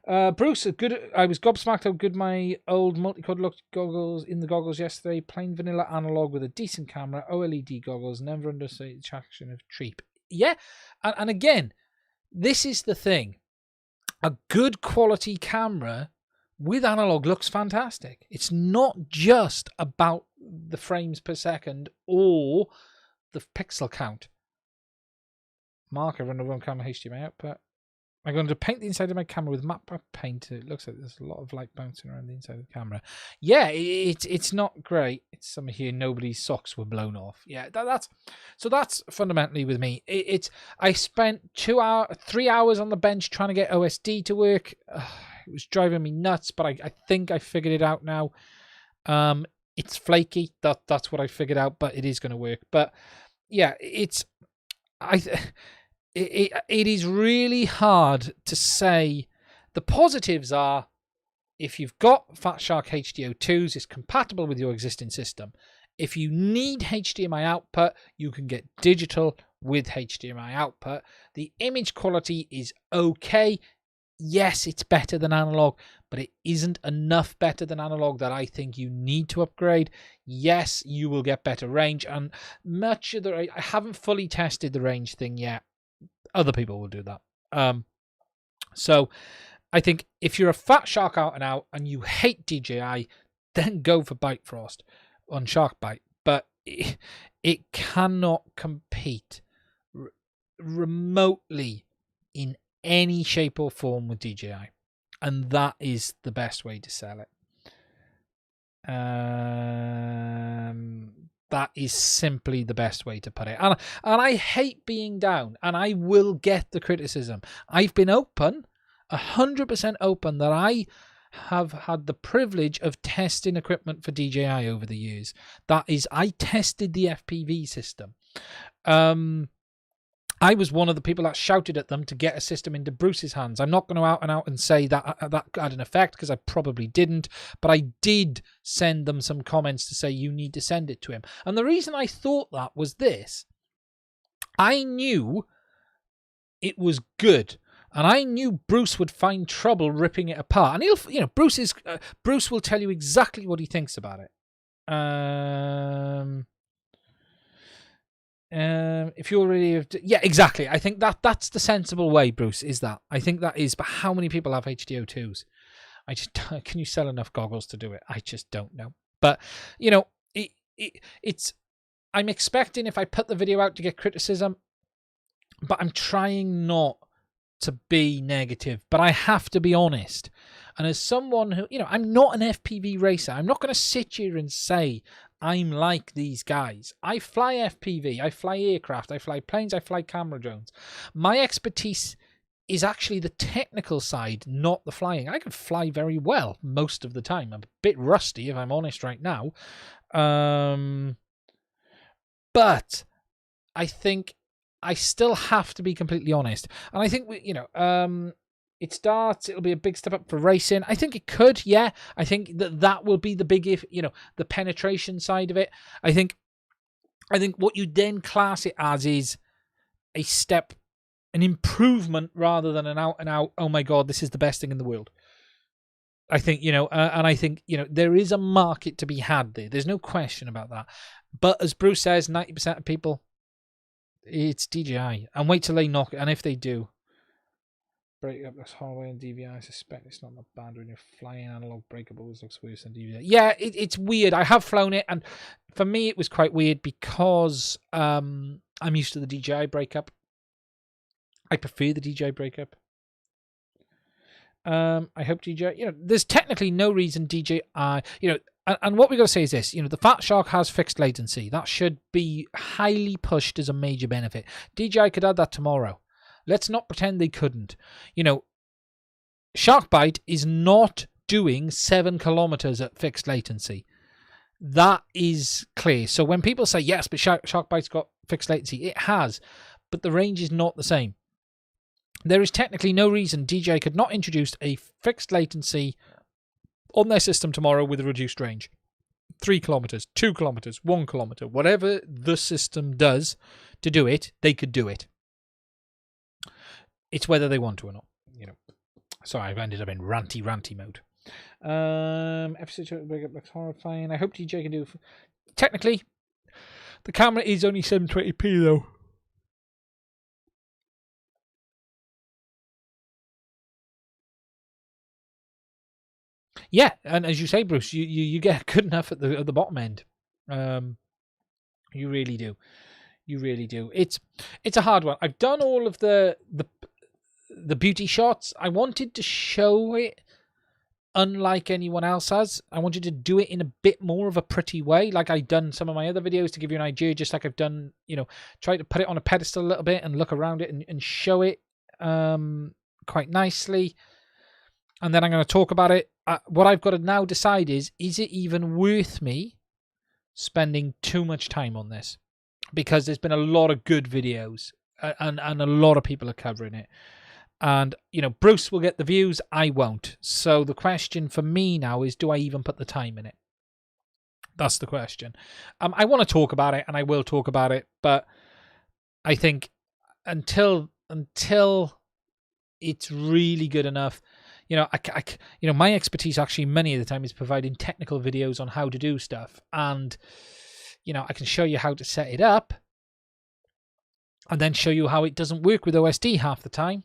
Bruce, I was gobsmacked how good my old multicolored looked goggles in the goggles yesterday. Plain vanilla analog with a decent camera. OLED goggles. Never understated the attraction of cheap. Yeah, and again, this is the thing. A good quality camera with analog looks fantastic. It's not just about the frames per second or the pixel count. Mark, I run the wrong camera HDMI output. I'm going to paint the inside of my camera with matte paint. It looks like there's a lot of light bouncing around the inside of the camera. Yeah, it's not great. It's some here nobody's socks were blown off. Yeah, that's fundamentally with me. I spent 3 hours on the bench trying to get OSD to work. It was driving me nuts, but I think I figured it out now. It's flaky. That's what I figured out, but it is going to work. But yeah, it is really hard to say. The positives are, if you've got Fat Shark HDO2s, it's compatible with your existing system. If you need HDMI output, you can get digital with HDMI output. The image quality is okay. Yes, it's better than analog, but it isn't enough better than analog that I think you need to upgrade. Yes, you will get better range, and much of I haven't fully tested the range thing yet. Other people will do that. So I think if you're a Fat Shark out and out and you hate DJI, then go for Bite Frost on Shark Bite. But it cannot compete remotely in any shape or form with DJI. And that is the best way to sell it. That is simply the best way to put it. And I hate being down, and I will get the criticism. I've been open, 100% open, that I have had the privilege of testing equipment for DJI over the years. That is, I tested the FPV system. I was one of the people that shouted at them to get a system into Bruce's hands. I'm not going to out and say that had an effect, because I probably didn't, but I did send them some comments to say you need to send it to him. And the reason I thought that was this. I knew it was good, and I knew Bruce would find trouble ripping it apart. And Bruce will tell you exactly what he thinks about it. If you already have, yeah, exactly. I think that's the sensible way, Bruce, is that. I think that is, but how many people have HDO2s? Can you sell enough goggles to do it? I just don't know. But, it's, I'm expecting if I put the video out to get criticism, but I'm trying not to be negative, but I have to be honest. And as someone who, I'm not an FPV racer. I'm not going to sit here and say I'm like these guys. I fly FPV, I fly aircraft, I fly planes, I fly camera drones. My expertise is actually the technical side, not the flying. I can fly very well most of the time. I'm a bit rusty, if I'm honest right now. But I think I still have to be completely honest. And I think, it starts, it'll be a big step up for racing. I think it could, yeah. I think that will be the big, the penetration side of it. I think what you then class it as is a step, an improvement rather than an out and out, oh my God, this is the best thing in the world. I think, and I think, there is a market to be had there. There's no question about that. But as Bruce says, 90% of people, it's DJI. And wait till they knock it. And if they do, break up this hallway in DVI. I suspect it's not that bad when you're flying. Analog breakables looks worse than DVI. Yeah, it's weird. I have flown it, and for me, it was quite weird because I'm used to the DJI breakup. I prefer the DJI breakup. I hope DJI. There's technically no reason DJI. And what we got to say is this: the Fat Shark has fixed latency. That should be highly pushed as a major benefit. DJI could add that tomorrow. Let's not pretend they couldn't. SharkBite is not doing 7 kilometers at fixed latency. That is clear. So when people say, yes, but SharkBite's got fixed latency, it has, but the range is not the same. There is technically no reason DJI could not introduce a fixed latency on their system tomorrow with a reduced range. 3 kilometers, 2 kilometers, 1 kilometer, whatever the system does to do it, they could do it. It's whether they want to or not. Sorry, I've ended up in ranty mode. Episode breakup looks horrifying. I hope DJ can do. Technically, the camera is only 720p though. Yeah, and as you say, Bruce, you get good enough at the bottom end. You really do. You really do. It's a hard one. I've done all of the beauty shots. I wanted to show it unlike anyone else has. I wanted to do it in a bit more of a pretty way, like I've done some of my other videos to give you an idea, just like I've done, try to put it on a pedestal a little bit and look around it and show it quite nicely. And then I'm going to talk about it. What I've got to now decide is it even worth me spending too much time on this? Because there's been a lot of good videos and a lot of people are covering it. And, Bruce will get the views, I won't. So the question for me now is, do I even put the time in it? That's the question. I want to talk about it, and I will talk about it, but I think until it's really good enough, my expertise actually many of the time is providing technical videos on how to do stuff. And, I can show you how to set it up and then show you how it doesn't work with OSD half the time.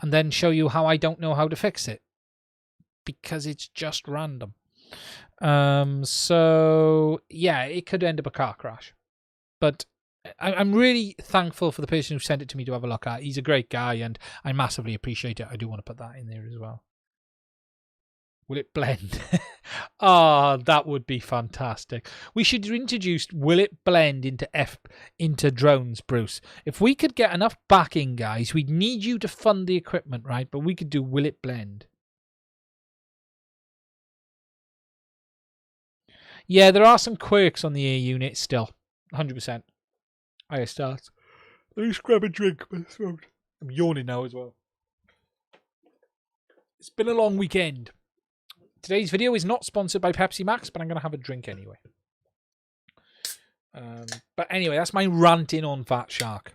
And then show you how I don't know how to fix it. Because it's just random. So, yeah, it could end up a car crash. But I'm really thankful for the person who sent it to me to have a look at. He's a great guy, and I massively appreciate it. I do want to put that in there as well. Will it blend? That would be fantastic. We should introduce will it blend into drones, Bruce. If we could get enough backing, guys, we'd need you to fund the equipment, right? But we could do will it blend. Yeah, there are some quirks on the air unit still. 100%. I start. Let me just grab a drink. I'm yawning now as well. It's been a long weekend. Today's video is not sponsored by Pepsi Max, but I'm going to have a drink anyway. But anyway, that's my ranting on Fat Shark.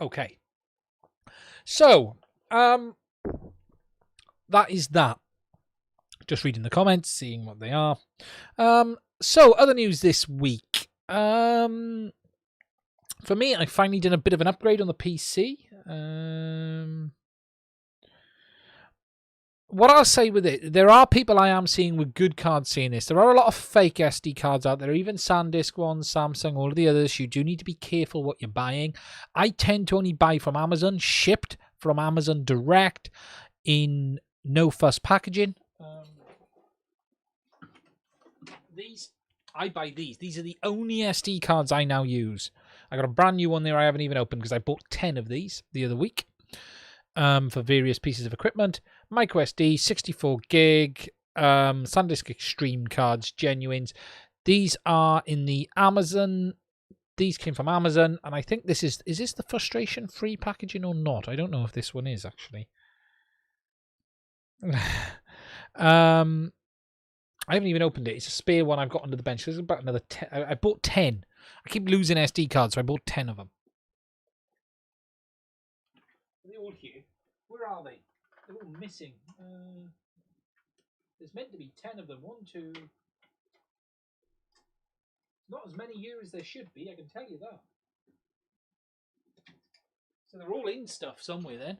Okay. So, that is that. Just reading the comments, seeing what they are. So, other news this week. For me, I finally did a bit of an upgrade on the PC. What I'll say with it, there are people I am seeing with good cards seeing this. There are a lot of fake SD cards out there, even SanDisk ones, Samsung, all of the others. You do need to be careful what you're buying. I tend to only buy from Amazon, shipped from Amazon direct in no fuss packaging. I buy these. These are the only SD cards I now use. I got a brand new one there I haven't even opened because I bought 10 of these the other week. For various pieces of equipment. Micro SD, 64 gig, SanDisk Extreme cards, genuines. These are in the Amazon. These came from Amazon, and I think this is this the frustration-free packaging or not? I don't know if this one is, actually. I haven't even opened it. It's a spare one I've got under the bench. There's about another 10. I bought 10. I keep losing SD cards, so I bought 10 of them. Are they all here? Where are they? They're all missing. There's meant to be 10 of them. 1, 2. Not as many here as there should be, I can tell you that. So they're all in stuff somewhere then.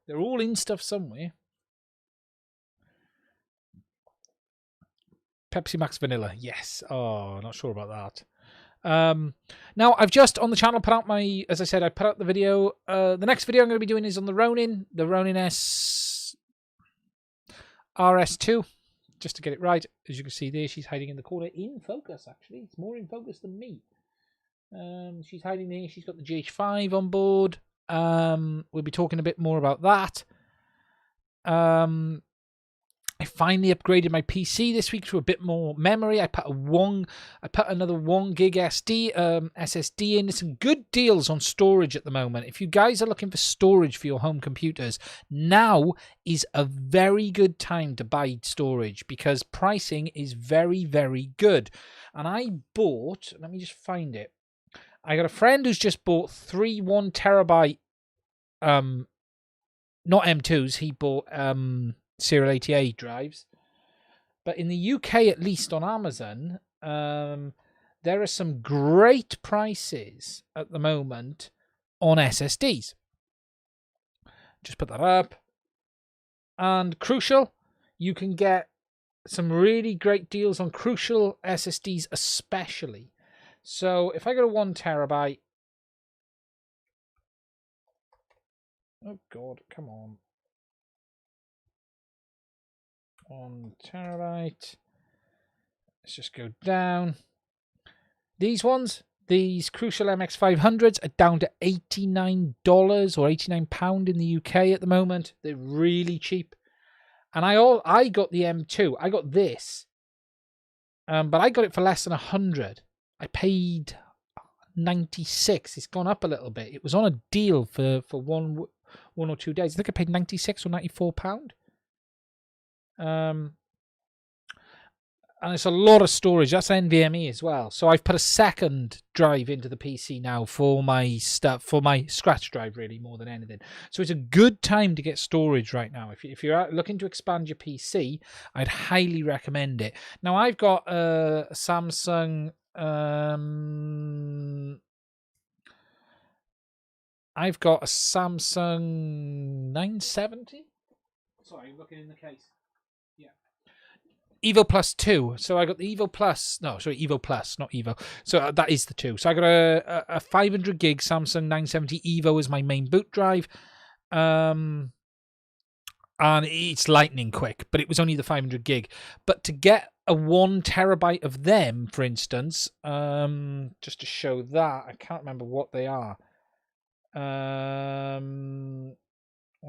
They're all in stuff somewhere. Pepsi Max Vanilla. Yes. Oh, not sure about that. Now I've just on the channel put out my, as I said, I put out the video. The next video I'm going to be doing is on the Ronin RS2, just to get it right. As you can see there, she's hiding in the corner, in focus. Actually, it's more in focus than me. She's hiding there. She's got the GH5 on board. We'll be talking a bit more about that. I finally upgraded my PC this week to a bit more memory. I put another 1 gig SSD in. There's some good deals on storage at the moment. If you guys are looking for storage for your home computers, now is a very good time to buy storage because pricing is very, very good. And I bought, let me just find it. I got a friend who's just bought 3 1 terabyte, not M2s. He bought Serial ATA drives, but in the UK, at least on Amazon, there are some great prices at the moment on SSDs. Just put that up. And Crucial, you can get some really great deals on Crucial SSDs especially. So if I go to 1 terabyte, oh God, come on. 1 terabyte. Let's just go down. These ones, these Crucial MX500s are down to $89 or £89 in the UK at the moment. They're really cheap. And I got the M2. I got this. But I got it for less than 100. I paid 96. It's gone up a little bit. It was on a deal for one or 2 days. I think I paid 96 or £94. And it's a lot of storage. That's NVMe as well. So I've put a second drive into the PC now for my stuff, for my scratch drive, really, more than anything. So it's a good time to get storage right now. If you're looking to expand your PC, I'd highly recommend it. Now I've got a Samsung. I've got a Samsung 970. Sorry, I'm looking in the case. Evo Plus 2. So I got the Evo Plus. No, sorry, Evo Plus, not Evo. So that is the 2. So I got a 500 gig Samsung 970 Evo as my main boot drive. And it's lightning quick, but it was only the 500 gig. But to get a 1 terabyte of them, for instance, just to show that, I can't remember what they are. 1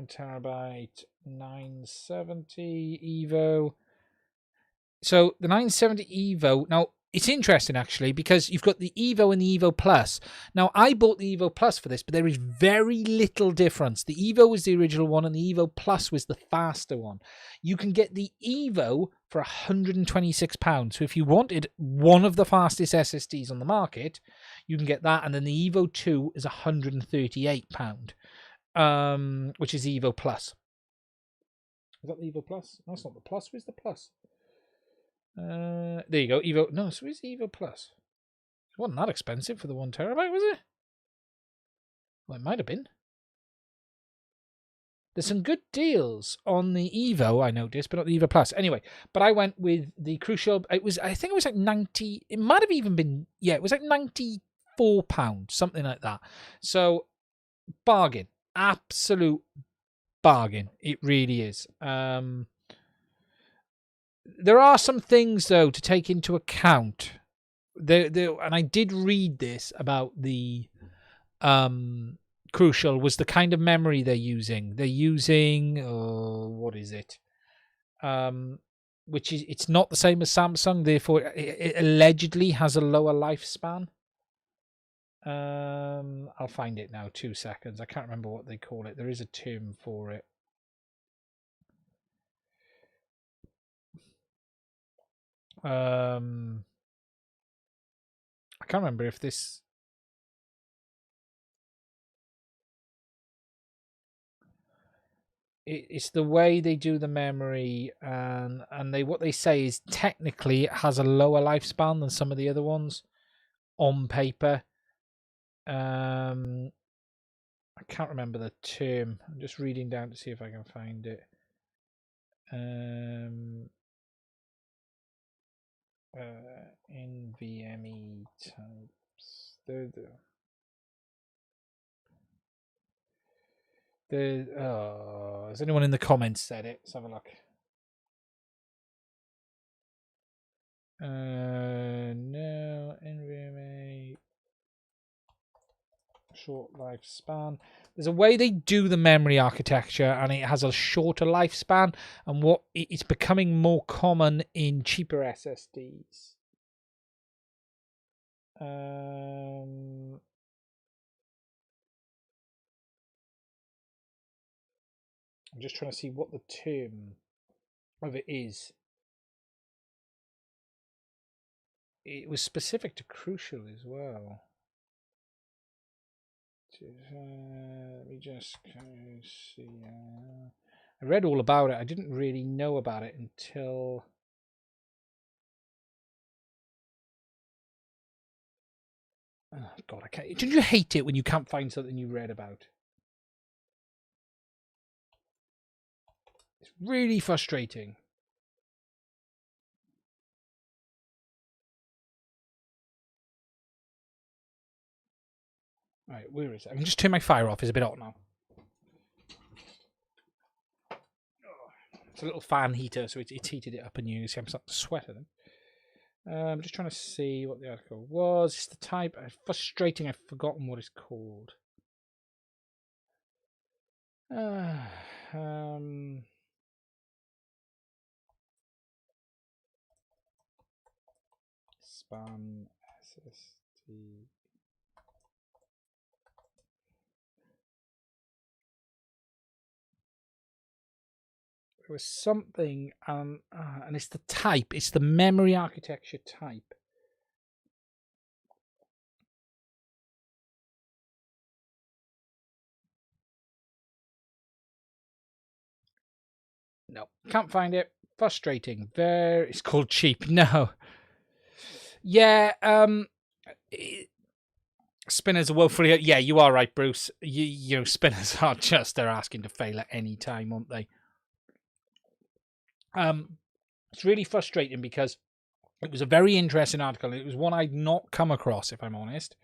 terabyte 970 Evo. So the 970 Evo, now it's interesting actually because you've got the Evo and the Evo Plus. Now I bought the Evo Plus for this, but there is very little difference. The Evo was the original one and the Evo Plus was the faster one. You can get the Evo for £126. So if you wanted one of the fastest SSDs on the market, you can get that. And then the Evo 2 is £138, which is Evo Plus. Is that the Evo Plus? No, it's not the Plus. Where's the Plus? There you go, Evo. No, so where's Evo Plus? It wasn't that expensive for the 1 terabyte, was it? Well, it might have been. There's some good deals on the Evo, I noticed, but not the Evo Plus. Anyway, but I went with the Crucial. I think it was like 90. It might have even been, yeah, it was like £94, something like that. So, bargain. Absolute bargain. It really is. There are some things, though, to take into account. And I did read this about the Crucial, was the kind of memory they're using. They're using, what is it? Which is, it's not the same as Samsung, therefore it allegedly has a lower lifespan. I'll find it now, 2 seconds. I can't remember what they call it. There is a term for it. I can't remember if this. It's the way they do the memory, and what they say is technically it has a lower lifespan than some of the other ones on paper. I can't remember the term. I'm just reading down to see if I can find it. NVMe types. Has anyone in the comments said it? Let's have a look. No, NVMe short lifespan. There's a way they do the memory architecture, and it has a shorter lifespan, and what it's becoming more common in cheaper SSDs. I'm just trying to see what the term of it is. It was specific to Crucial as well. Let me just see. I read all about it. I didn't really know about it until oh God, I can't. Don't you hate it when you can't find something you read about? It's really frustrating. Right, where is it? I can just turn my fire off. It's a bit hot now. It's a little fan heater, so it's heated it up, and you see I'm starting to sweat at it. I'm just trying to see what the article was. It's the type. Frustrating. I've forgotten what it's called. Span SSD. There was something, and it's the type. It's the memory architecture type. No, can't find it. Frustrating. It's called cheap. No. Yeah. Spinners are woefully. Yeah, you are right, Bruce. You know, spinners are just they're asking to fail at any time, aren't they? It's really frustrating because it was a very interesting article. It was one I'd not come across, if I'm honest.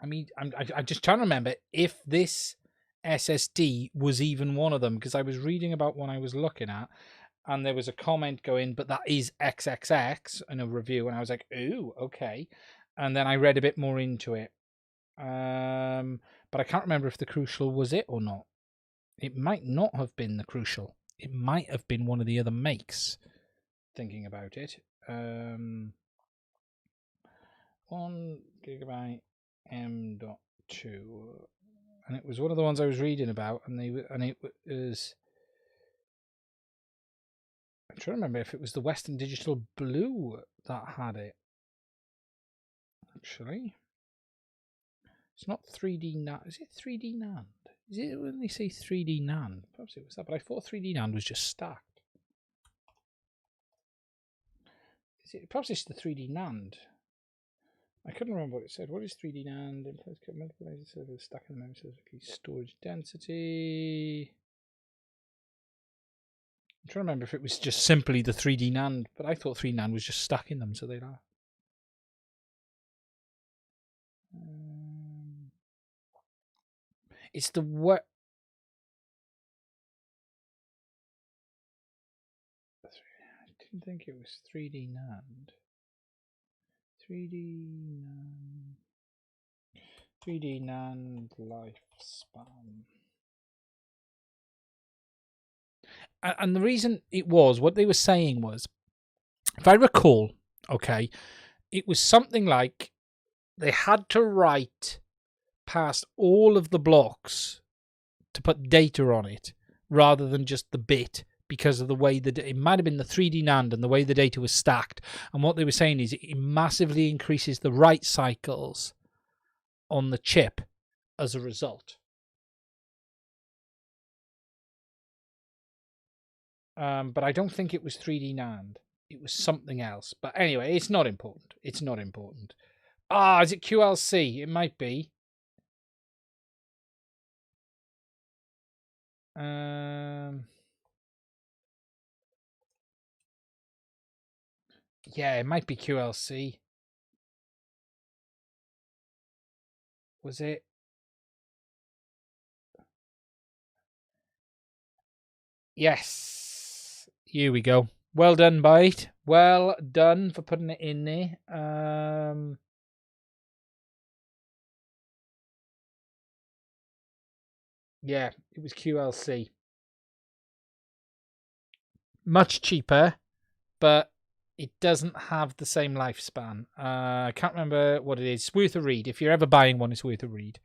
I mean, I just trying to remember if this SSD was even one of them, because I was reading about one I was looking at, and there was a comment going, but that is XXX in a review, and I was like, ooh, okay. And then I read a bit more into it. But I can't remember if the Crucial was it or not. It might not have been the Crucial. It might have been one of the other makes. Thinking about it, 1 gigabyte M.2, and it was one of the ones I was reading about, and it was. I'm trying to remember if it was the Western Digital Blue that had it. Actually, it's not 3D NAND. Is it 3D NAND? Is it when they say 3D NAND? Perhaps it was that, but I thought 3D NAND was just stacked. Perhaps it's the 3D NAND. I couldn't remember what it said. What is 3D NAND? Stacking the memory storage density. I'm trying to remember if it was just simply the 3D NAND, but I thought 3D NAND was just stacking them, so they are. It's the what? I didn't think it was 3D NAND. 3D NAND lifespan. And the reason it was, what they were saying was, if I recall, okay, it was something like they had to write past all of the blocks to put data on it rather than just the bit, because of the way that it might have been the 3D NAND and the way the data was stacked. And what they were saying is it massively increases the write cycles on the chip as a result. But I don't think it was 3D NAND. It was something else. But anyway, it's not important. It's not important. Is it QLC? It might be. Yeah, it might be QLC. Was it? Yes. Here we go. Well done, Byte. Well done for putting it in there. Yeah, it was QLC. Much cheaper, but it doesn't have the same lifespan. I can't remember what it is. It's worth a read. If you're ever buying one, it's worth a read.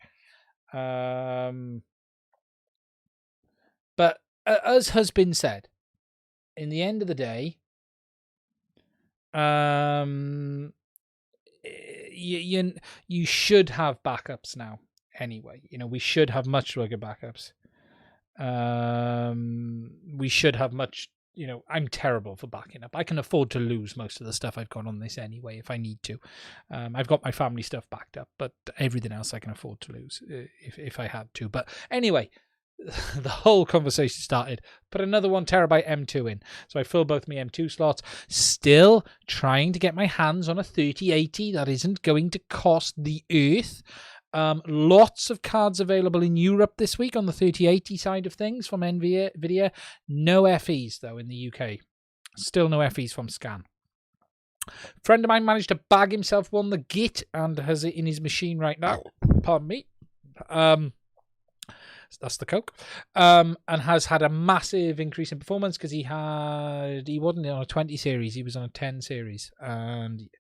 But as has been said, in the end of the day, you should have backups now. Anyway, we should have much bigger backups. We should have much. I'm terrible for backing up. I can afford to lose most of the stuff I've got on this anyway if I need to. I've got my family stuff backed up, but everything else I can afford to lose if I had to. But anyway, the whole conversation started. Put another 1 terabyte M2 in. So I fill both my M2 slots. Still trying to get my hands on a 3080 that isn't going to cost the earth. Lots of cards available in Europe this week on the 3080 side of things from Nvidia. No FEs though in the UK. Still no FEs from Scan. Friend of mine managed to bag himself one, the Git, and has it in his machine right now. Pardon me. That's the Coke. And has had a massive increase in performance because he wasn't on a 20 series, he was on a 10 series. And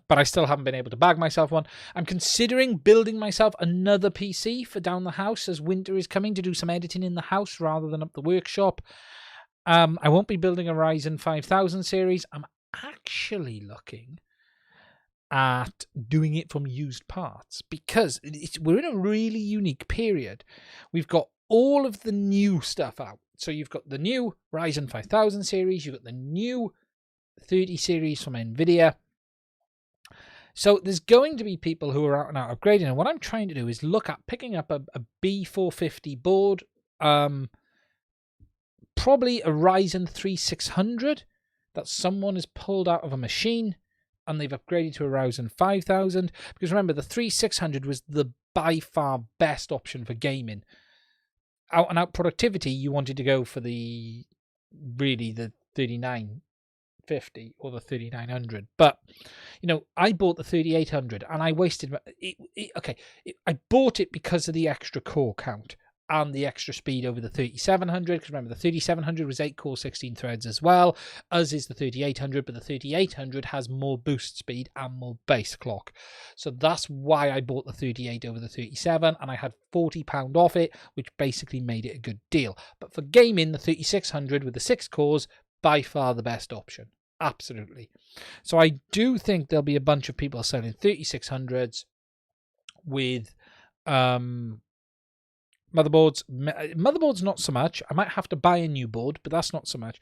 but I still haven't been able to bag myself one. I'm considering building myself another PC for down the house as winter is coming to do some editing in the house rather than up the workshop. I won't be building a Ryzen 5000 series. I'm actually looking at doing it from used parts because we're in a really unique period. We've got all of the new stuff out. So you've got the new Ryzen 5000 series, you've got the new 30 series from Nvidia. So there's going to be people who are out and out upgrading. And what I'm trying to do is look at picking up a B450 board, probably a Ryzen 3600 that someone has pulled out of a machine and they've upgraded to a Ryzen 5000. Because remember, the 3600 was the by far best option for gaming. Out and out productivity, you wanted to go for the 3950 or the 3900. But I bought the 3800 and I wasted I bought it because of the extra core count and the extra speed over the 3700, because remember the 3700 was 8 core 16 threads as well, as is the 3800, but the 3800 has more boost speed and more base clock. So that's why I bought the 38 over the 37, and I had £40 off it, which basically made it a good deal. But for gaming, the 3600 with the 6 cores, by far the best option. Absolutely. So I do think there'll be a bunch of people selling 3600s with motherboards not so much. I might have to buy a new board, but that's not so much.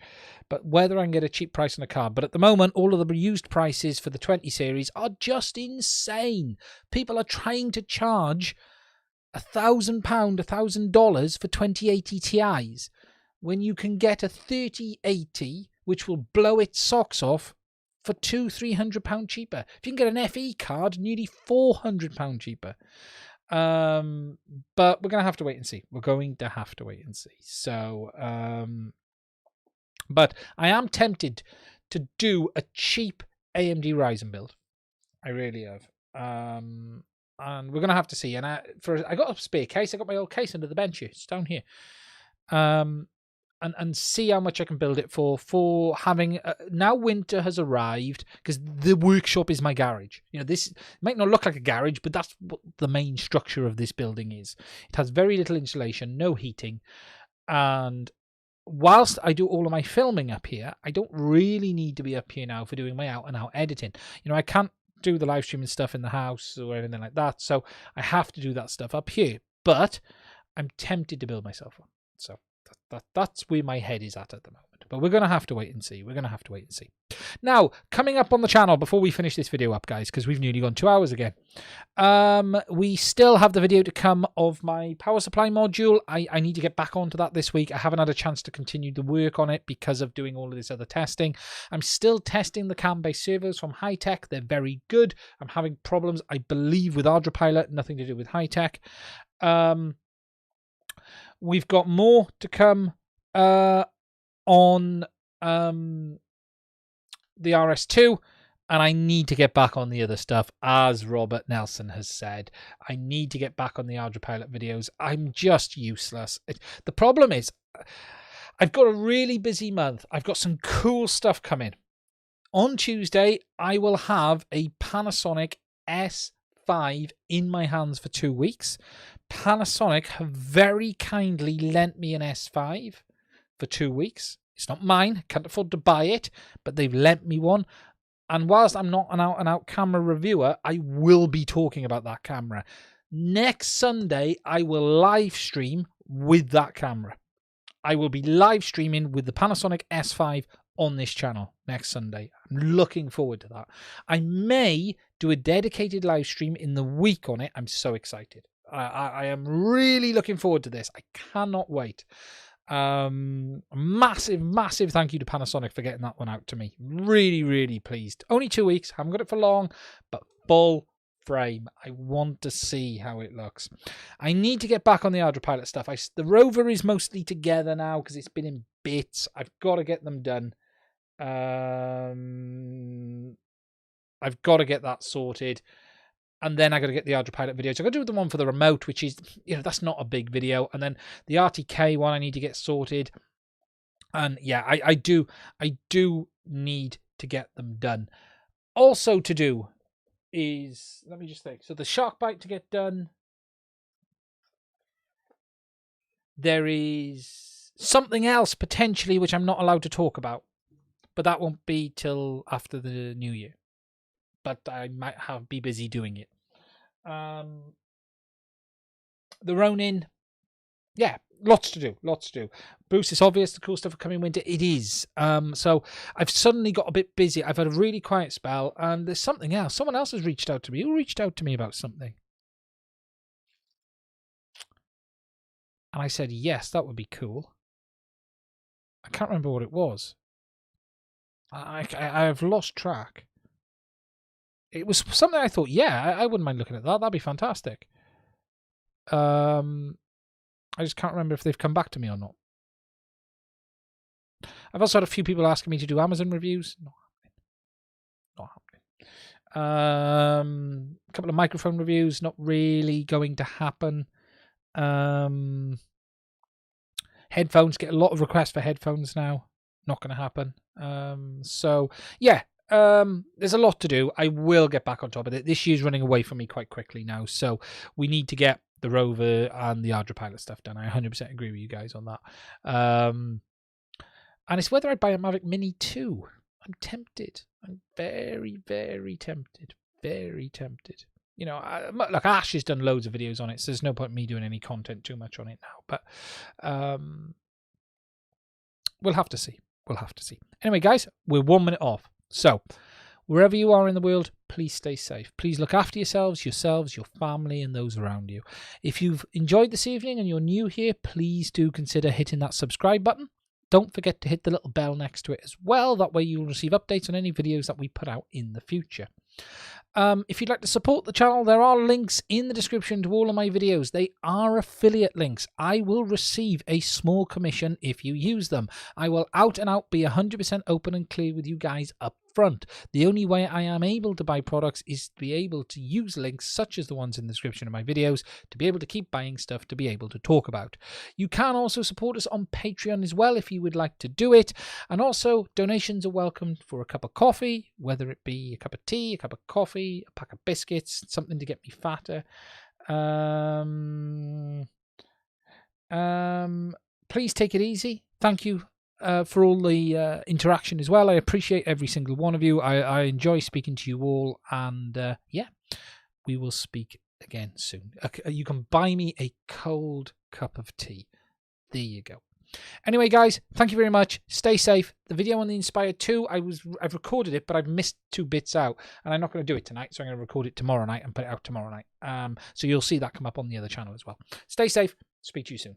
But whether I can get a cheap price on a card. But at the moment, all of the used prices for the 20 series are just insane. People are trying to charge £1,000, $1,000 for 2080 Ti's when you can get a 3080 which will blow its socks off for £200-300 cheaper. If you can get an FE card, nearly £400 cheaper. But we're going to have to wait and see. So, but I am tempted to do a cheap AMD Ryzen build. I really have. And we're going to have to see. And I got a spare case. I got my old case under the bench here. It's down here. And see how much I can build it for having now winter has arrived, because the workshop is my garage. This might not look like a garage, but that's what the main structure of this building is. It has very little insulation, no heating, and whilst I do all of my filming up here, I don't really need to be up here now for doing my out and out editing. I can't do the live streaming stuff in the house or anything like that, so I have to do that stuff up here. But I'm tempted to build myself one, so that's where my head is at the moment. But we're going to have to wait and see. We're going to have to wait and see. Now, coming up on the channel, before we finish this video up, guys, because we've nearly gone 2 hours again, we still have the video to come of my power supply module. I need to get back onto that this week. I haven't had a chance to continue the work on it because of doing all of this other testing. I'm still testing the cam-based servos from Hitec. They're very good. I'm having problems, I believe, with Ardra, nothing to do with Hitec. We've got more to come on the RS2, and I need to get back on the other stuff, as Robert Nelson has said. I need to get back on the Ardra videos. I'm just useless. The problem is, I've got a really busy month. I've got some cool stuff coming. On Tuesday, I will have a Panasonic S5 in my hands for 2 weeks. Panasonic have very kindly lent me an S5 for 2 weeks. It's not mine. I can't afford to buy it, but they've lent me one. And whilst I'm not an out-and-out camera reviewer, I will be talking about that camera. Next Sunday, I will live stream with that camera. I will be live streaming with the Panasonic S5 on this channel next Sunday. I'm looking forward to that. I may do a dedicated live stream in the week on it. I'm so excited. I am really looking forward to this. I cannot wait. Massive thank you to Panasonic for getting that one out to me. Really pleased. Only 2 weeks, haven't got it for long, but full frame. I want to see how it looks. I need to get back on the Ardra stuff. The rover is mostly together now because it's been in bits. I've got to get them done. I've got to get that sorted. And then I got to get the Ardra video. So I got to do the one for the remote, which is, that's not a big video. And then the RTK one I need to get sorted. And yeah, I do need to get them done. Also to do is, let me just think. So the shark bite to get done. There is something else potentially which I'm not allowed to talk about. But that won't be till after the new year. But I might be busy doing it. The Ronin, yeah, lots to do. Bruce, it's obvious the cool stuff are coming winter. It is. So I've suddenly got a bit busy. I've had a really quiet spell, and there's something else. Someone else has reached out to me. Who reached out to me about something? And I said, yes, that would be cool. I can't remember what it was. I've lost track. It was something I thought, yeah, I wouldn't mind looking at that. That'd be fantastic. I just can't remember if they've come back to me or not. I've also had a few people asking me to do Amazon reviews. Not happening. A couple of microphone reviews, not really going to happen. Headphones, get a lot of requests for headphones now. Not going to happen. So, yeah. There's a lot to do. I will get back on top of it. This year's running away from me quite quickly now, so we need to get the rover and the Ardra stuff done. I 100% agree with you guys on that. And it's whether I buy a Mavic Mini 2. I'm tempted. I'm very tempted. Very tempted. Look, Ash has done loads of videos on it, so there's no point in me doing any content too much on it now. But we'll have to see. Anyway, guys, we're 1 minute off. So, wherever you are in the world, please stay safe. Please look after yourselves, your family, and those around you. If you've enjoyed this evening and you're new here, please do consider hitting that subscribe button. Don't forget to hit the little bell next to it as well. That way you'll receive updates on any videos that we put out in the future. If you'd like to support the channel, there are links in the description to all of my videos. They are affiliate links. I will receive a small commission if you use them. I will out and out be 100% open and clear with you guys up front. The only way I am able to buy products is to be able to use links such as the ones in the description of my videos to be able to keep buying stuff to be able to talk about. You can also support us on Patreon as well if you would like to do it. And also donations are welcome for a cup of coffee, whether it be a cup of tea, a cup of coffee, a pack of biscuits, something to get me fatter. Please take it easy. Thank you for all the interaction as well. I appreciate every single one of you. I enjoy speaking to you all, and yeah, we will speak again soon. You can buy me a cold cup of tea. There you go. Anyway, guys, thank you very much. Stay safe. The video on the Inspire 2, I've recorded it, but I've missed 2 bits out, and I'm not going to do it tonight, so I'm going to record it tomorrow night and put it out tomorrow night. So you'll see that come up on the other channel as well. Stay safe. Speak to you soon.